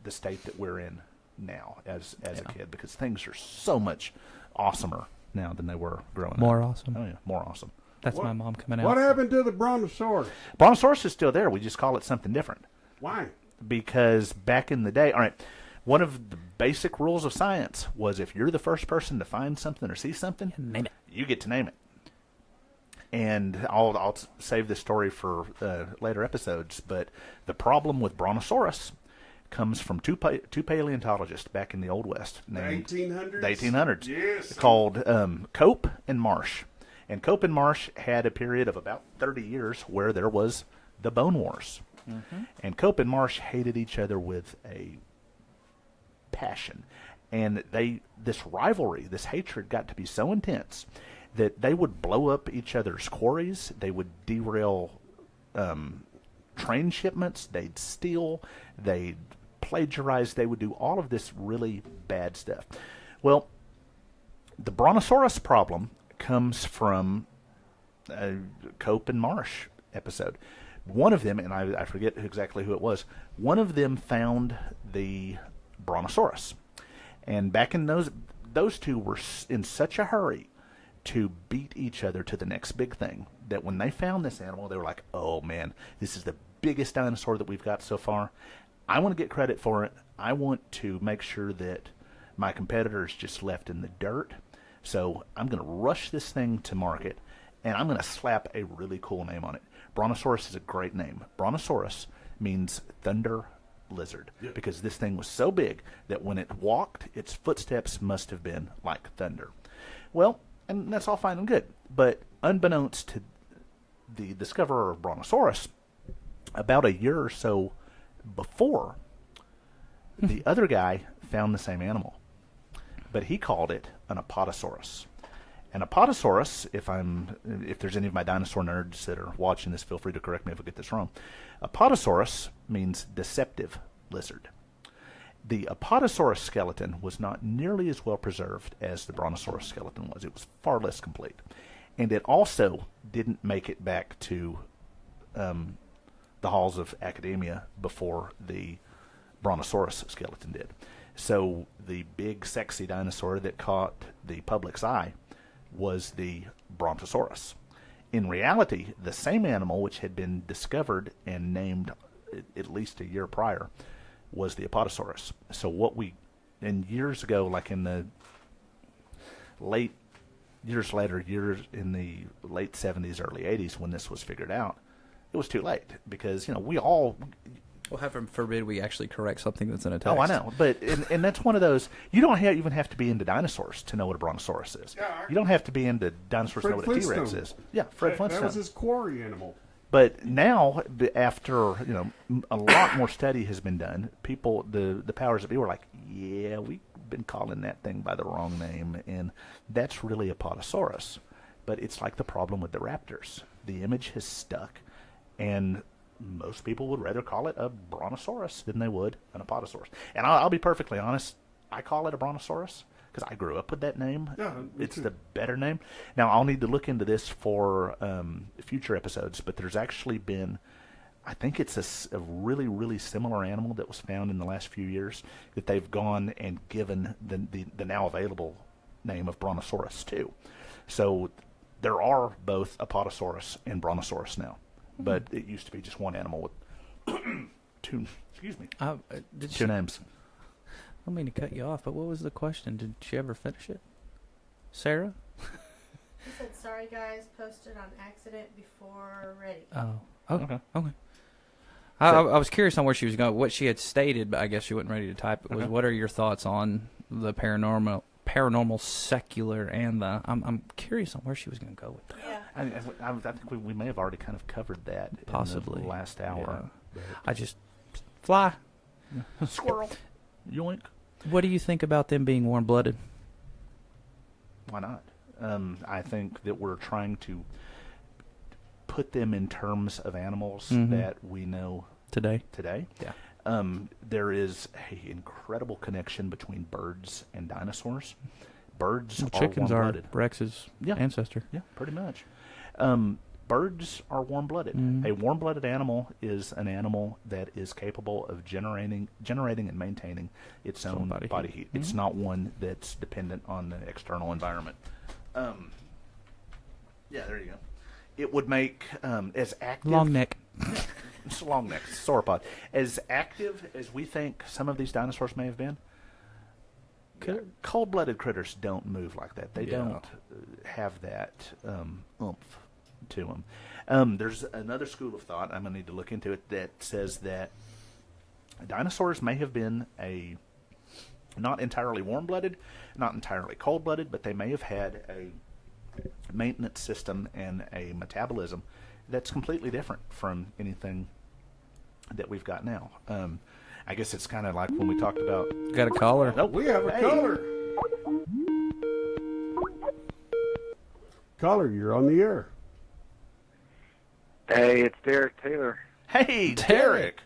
the state that we're in now as a kid, because things are so much awesomer now than they were growing More up. awesome. Oh yeah, more awesome. That's my mom coming out. What happened to the brontosaurus? Brontosaurus is still there. We just call it something different. Why? Because back in the day, all right, one of the basic rules of science was if you're the first person to find something or see something, Name it. you get to name it. And I'll save this story for later episodes, but the problem with Brontosaurus comes from two paleontologists back in the Old West. The named 1800s? The 1800s. Yes. Called Cope and Marsh. And Cope and Marsh had a period of about 30 years where there was the Bone Wars. Mm-hmm. And Cope and Marsh hated each other with a passion. And this rivalry, this hatred got to be so intense that they would blow up each other's quarries. They would derail train shipments. They'd steal. They'd plagiarize. They would do all of this really bad stuff. Well, the Brontosaurus problem comes from a Cope and Marsh episode. One of them, and I forget exactly who it was, one of them found the Brontosaurus. And back in those two were in such a hurry to beat each other to the next big thing that when they found this animal, they were like, oh man, this is the biggest dinosaur that we've got so far. I want to get credit for it. I want to make sure that my competitor is just left in the dirt. So I'm going to rush this thing to market, and I'm going to slap a really cool name on it. Brontosaurus is a great name. Brontosaurus means thunder lizard, because this thing was so big that when it walked, its footsteps must have been like thunder. Well, and that's all fine and good, but unbeknownst to the discoverer of Brontosaurus, about a year or so before, the other guy found the same animal, but he called it an Apatosaurus. An Apatosaurus, if there's any of my dinosaur nerds that are watching this, feel free to correct me if I get this wrong. Apatosaurus means deceptive lizard. The Apatosaurus skeleton was not nearly as well preserved as the Brontosaurus skeleton was. It was far less complete. And it also didn't make it back to the halls of academia before the Brontosaurus skeleton did. So the big, sexy dinosaur that caught the public's eye was the Brontosaurus. In reality, the same animal which had been discovered and named at least a year prior was the Apatosaurus. So years ago, like in the years in the late 70s, early 80s, when this was figured out, it was too late, because, we all... Well, heaven forbid we actually correct something that's in a text. Oh, I know, but and that's one of those. You don't even have to be into dinosaurs to know what a Brontosaurus is. Yeah, you don't have to be into dinosaurs to know what a T-Rex is. Yeah, Fred Flintstone. That was his quarry animal. But now, after a lot more study has been done, people, the powers that be, were like, yeah, we've been calling that thing by the wrong name, and that's really a Apatosaurus. But it's like the problem with the raptors. The image has stuck, and most people would rather call it a Brontosaurus than they would an Apatosaurus. And I'll be perfectly honest, I call it a Brontosaurus because I grew up with that name. Yeah, it's the better name. Now, I'll need to look into this for future episodes, but there's actually been, I think it's a really, really similar animal that was found in the last few years that they've gone and given the now available name of Brontosaurus to. So there are both Apatosaurus and Brontosaurus now. But it used to be just one animal with two names. I don't mean to cut you off, but what was the question? Did she ever finish it? Sarah? He said, sorry guys, posted on accident before ready. Oh, okay. I was curious on where she was going. What she had stated, but I guess she wasn't ready to type it, was what are your thoughts on the paranormal, secular, and the... I'm curious on where she was going to go with that. Yeah. I think we may have already kind of covered that Possibly. in the last hour. Yeah. I just... Fly. Squirrel. Yoink. What do you think about them being warm-blooded? Why not? I think that we're trying to put them in terms of animals that we know today. Yeah. There is an incredible connection between birds and dinosaurs. Birds are chickens warm-blooded. are Rex's ancestor. Yeah, pretty much. birds are warm-blooded. Mm. A warm-blooded animal is an animal that is capable of generating and maintaining its own body heat. Mm-hmm. It's not one that's dependent on the external environment. Yeah, there you go. It would make as active... Long neck. It's a long neck, sauropod. As active as we think some of these dinosaurs may have been, cold-blooded critters don't move like that. They don't have that oomph to them. There's another school of thought, I'm going to need to look into it, that says that dinosaurs may have been not entirely warm-blooded, not entirely cold-blooded, but they may have had a maintenance system and a metabolism that's completely different from anything that we've got now. I guess it's kind of like when we talked about... Got a caller? Nope. We have a caller. Caller, you're on the air. Hey, it's Derek Taylor. Hey, Derek.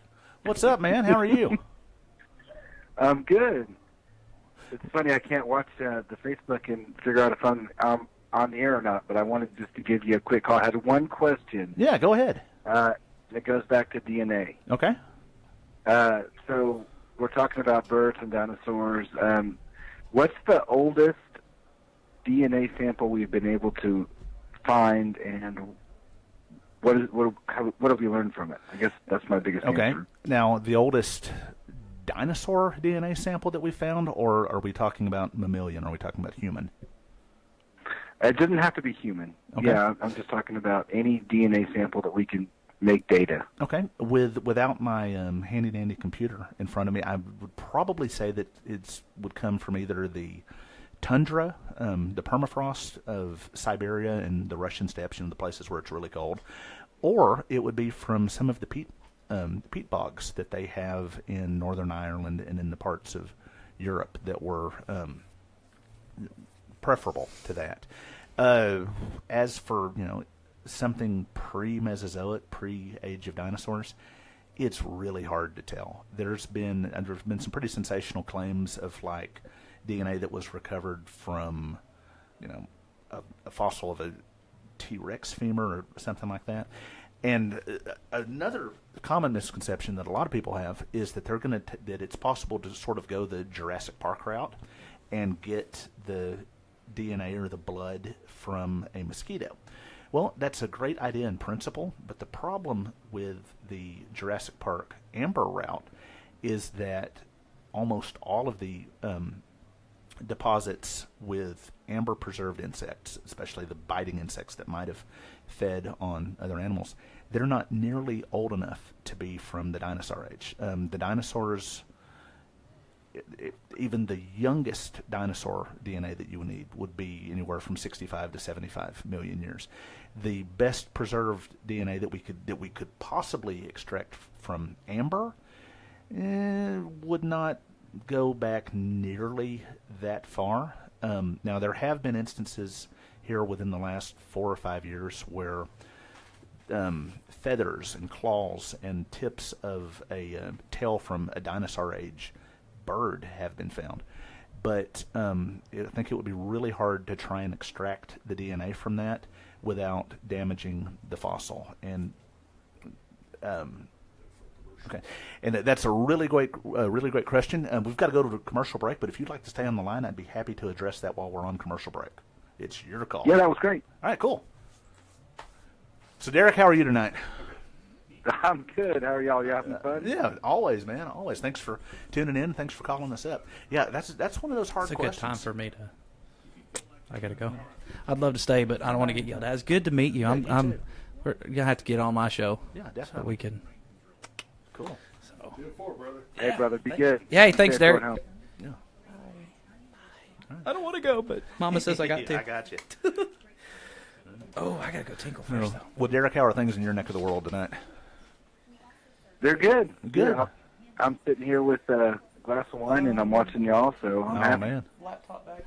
What's up, man? How are you? I'm good. It's funny, I can't watch the Facebook and figure out if I'm on the air or not, but I wanted just to give you a quick call. I had one question. Yeah, go ahead. It goes back to DNA. Okay. So we're talking about birds and dinosaurs. What's the oldest DNA sample we've been able to find, and what have we learned from it? I guess that's my biggest answer. Now, the oldest dinosaur DNA sample that we found, or are we talking about mammalian, or are we talking about human? It doesn't have to be human. Okay. Yeah, I'm just talking about any DNA sample that we can make data. Okay. Without my handy-dandy computer in front of me, I would probably say that it would come from either the tundra, the permafrost of Siberia and the Russian steppes, the places where it's really cold, or it would be from some of the peat bogs that they have in Northern Ireland and in the parts of Europe that were preferable to that. As for something pre-Mesozoic, pre-age of dinosaurs, it's really hard to tell. There's been some pretty sensational claims of like DNA that was recovered from a fossil of a T-Rex femur or something like that. And another common misconception that a lot of people have is that that it's possible to sort of go the Jurassic Park route and get the DNA or the blood from a mosquito. Well, that's a great idea in principle, but the problem with the Jurassic Park amber route is that almost all of the deposits with amber preserved insects, especially the biting insects that might have fed on other animals, they're not nearly old enough to be from the dinosaur age. The dinosaurs, even the youngest dinosaur DNA that you would need would be anywhere from 65 to 75 million years. The best preserved DNA that we could possibly extract from amber would not go back nearly that far. Now, there have been instances here within the last 4 or 5 years where feathers and claws and tips of a tail from a dinosaur age bird have been found. But I think it would be really hard to try and extract the DNA from that without damaging the fossil. And okay, and that's a really great question. We've got to go to a commercial break, but if you'd like to stay on the line, I'd be happy to address that while we're on commercial break. It's your call. Yeah, that was great. All right, cool. So, Derek, how are you tonight? I'm good. How are y'all? You having fun? Yeah, always, man, always. Thanks for tuning in. Thanks for calling us up. Yeah, that's one of those hard questions. It's a good time for me to. I gotta go. I'd love to stay, but I don't want to get yelled at. It's good to meet you. We're gonna have to get on my show. Yeah, definitely. So we can. Cool. So. Hey, brother, be good. Yeah, hey, thanks, Derek. Yeah. I don't want to go, but Mama says I got to. I got you. Oh, I gotta go tinkle first, though. Well, Derek, how are things in your neck of the world tonight? They're good. Good. Yeah, I'm sitting here with a glass of wine, and I'm watching y'all, so I'm happy. Man. Laptop bag.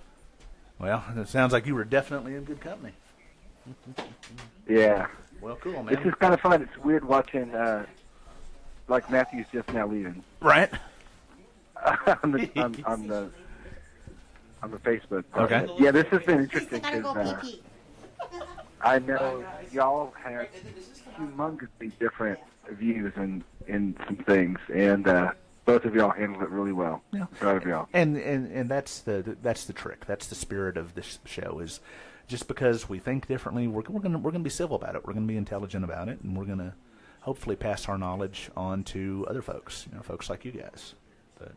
Well, it sounds like you were definitely in good company. Yeah. Well, cool, man. This is kind of fun. It's weird watching, like Matthew's just now leaving. Right. on the Facebook. Okay. Yeah, this has been interesting I gotta go because pee-pee. I know y'all have humongously different views in some things, and both of y'all handled it really well. Yeah. Proud of y'all. And that's the trick. That's the spirit of this show. Is just because we think differently, we're gonna be civil about it. We're gonna be intelligent about it, and we're gonna hopefully pass our knowledge on to other folks. Folks like you guys. But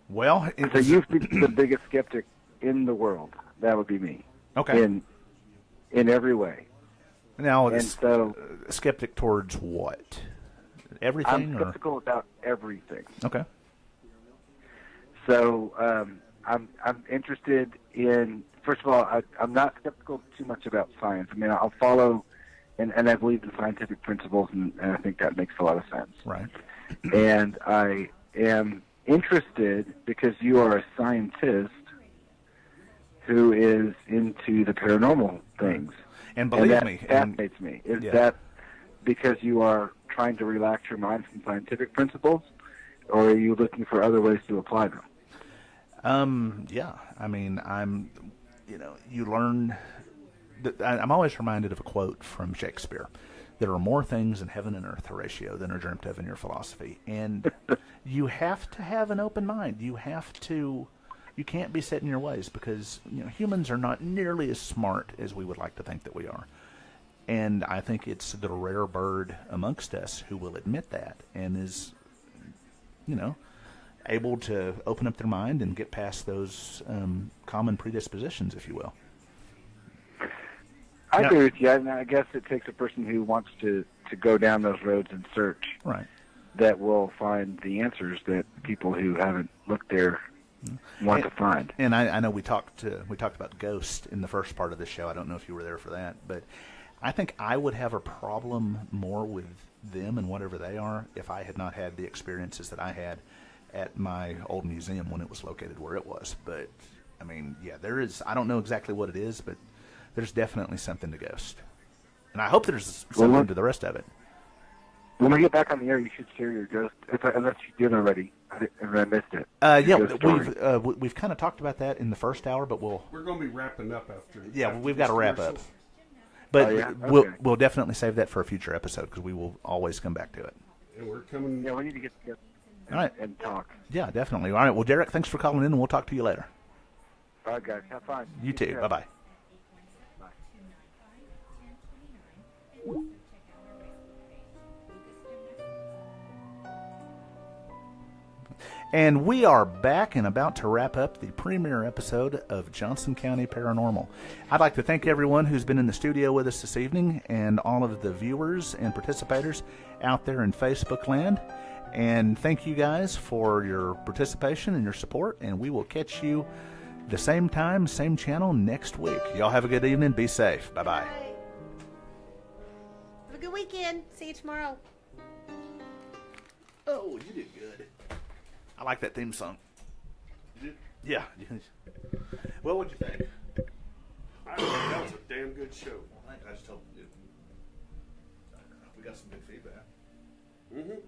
well, so you've been the biggest skeptic in the world. That would be me. Okay. In every way. Now, and so skeptic towards what? Everything? I'm skeptical about everything. Okay. So I'm interested in. First of all, I'm not skeptical too much about science. I mean, I'll follow, and I believe in scientific principles, and I think that makes a lot of sense. Right. And I am interested because you are a scientist who is into the paranormal things. And believe that me, fascinates me. Is that because you are trying to relax your mind from scientific principles, or are you looking for other ways to apply them? Yeah. I mean, you learn. I'm always reminded of a quote from Shakespeare. There are more things in heaven and earth, Horatio, than are dreamt of in your philosophy. And you have to have an open mind. You can't be set in your ways because humans are not nearly as smart as we would like to think that we are. And I think it's the rare bird amongst us who will admit that and is, able to open up their mind and get past those common predispositions, if you will. I agree with you. And I guess it takes a person who wants to go down those roads and search. Right. That will find the answers that people who haven't looked there want to find. And I know we talked about ghosts in the first part of the show. I don't know if you were there for that, but I think I would have a problem more with them and whatever they are if I had not had the experiences that I had at my old museum when it was located where it was. But I mean, there is. I don't know exactly what it is, but there's definitely something to ghost, and I hope there's something to the rest of it. When we get back on the air, you should share your ghost, unless you did already. I missed it. We've kind of talked about that in the first hour, but we're going to be wrapping up after. Yeah, we've got to wrap up. But we'll definitely save that for a future episode because we will always come back to it. And we're coming. Yeah, we need to get together and talk. Yeah, definitely. All right. Well, Derek, thanks for calling in, and we'll talk to you later. All right, guys. Have fun. You too. Bye-bye. And we are back and about to wrap up the premiere episode of Johnson County Paranormal. I'd like to thank everyone who's been in the studio with us this evening and all of the viewers and participators out there in Facebook land. And thank you guys for your participation and your support. And we will catch you the same time, same channel next week. Y'all have a good evening. Be safe. Bye-bye. Have a good weekend. See you tomorrow. Oh, you did good. I like that theme song. Yeah. Well, what'd you think? I think that was a damn good show. I just hope we got some good feedback. Mm-hmm.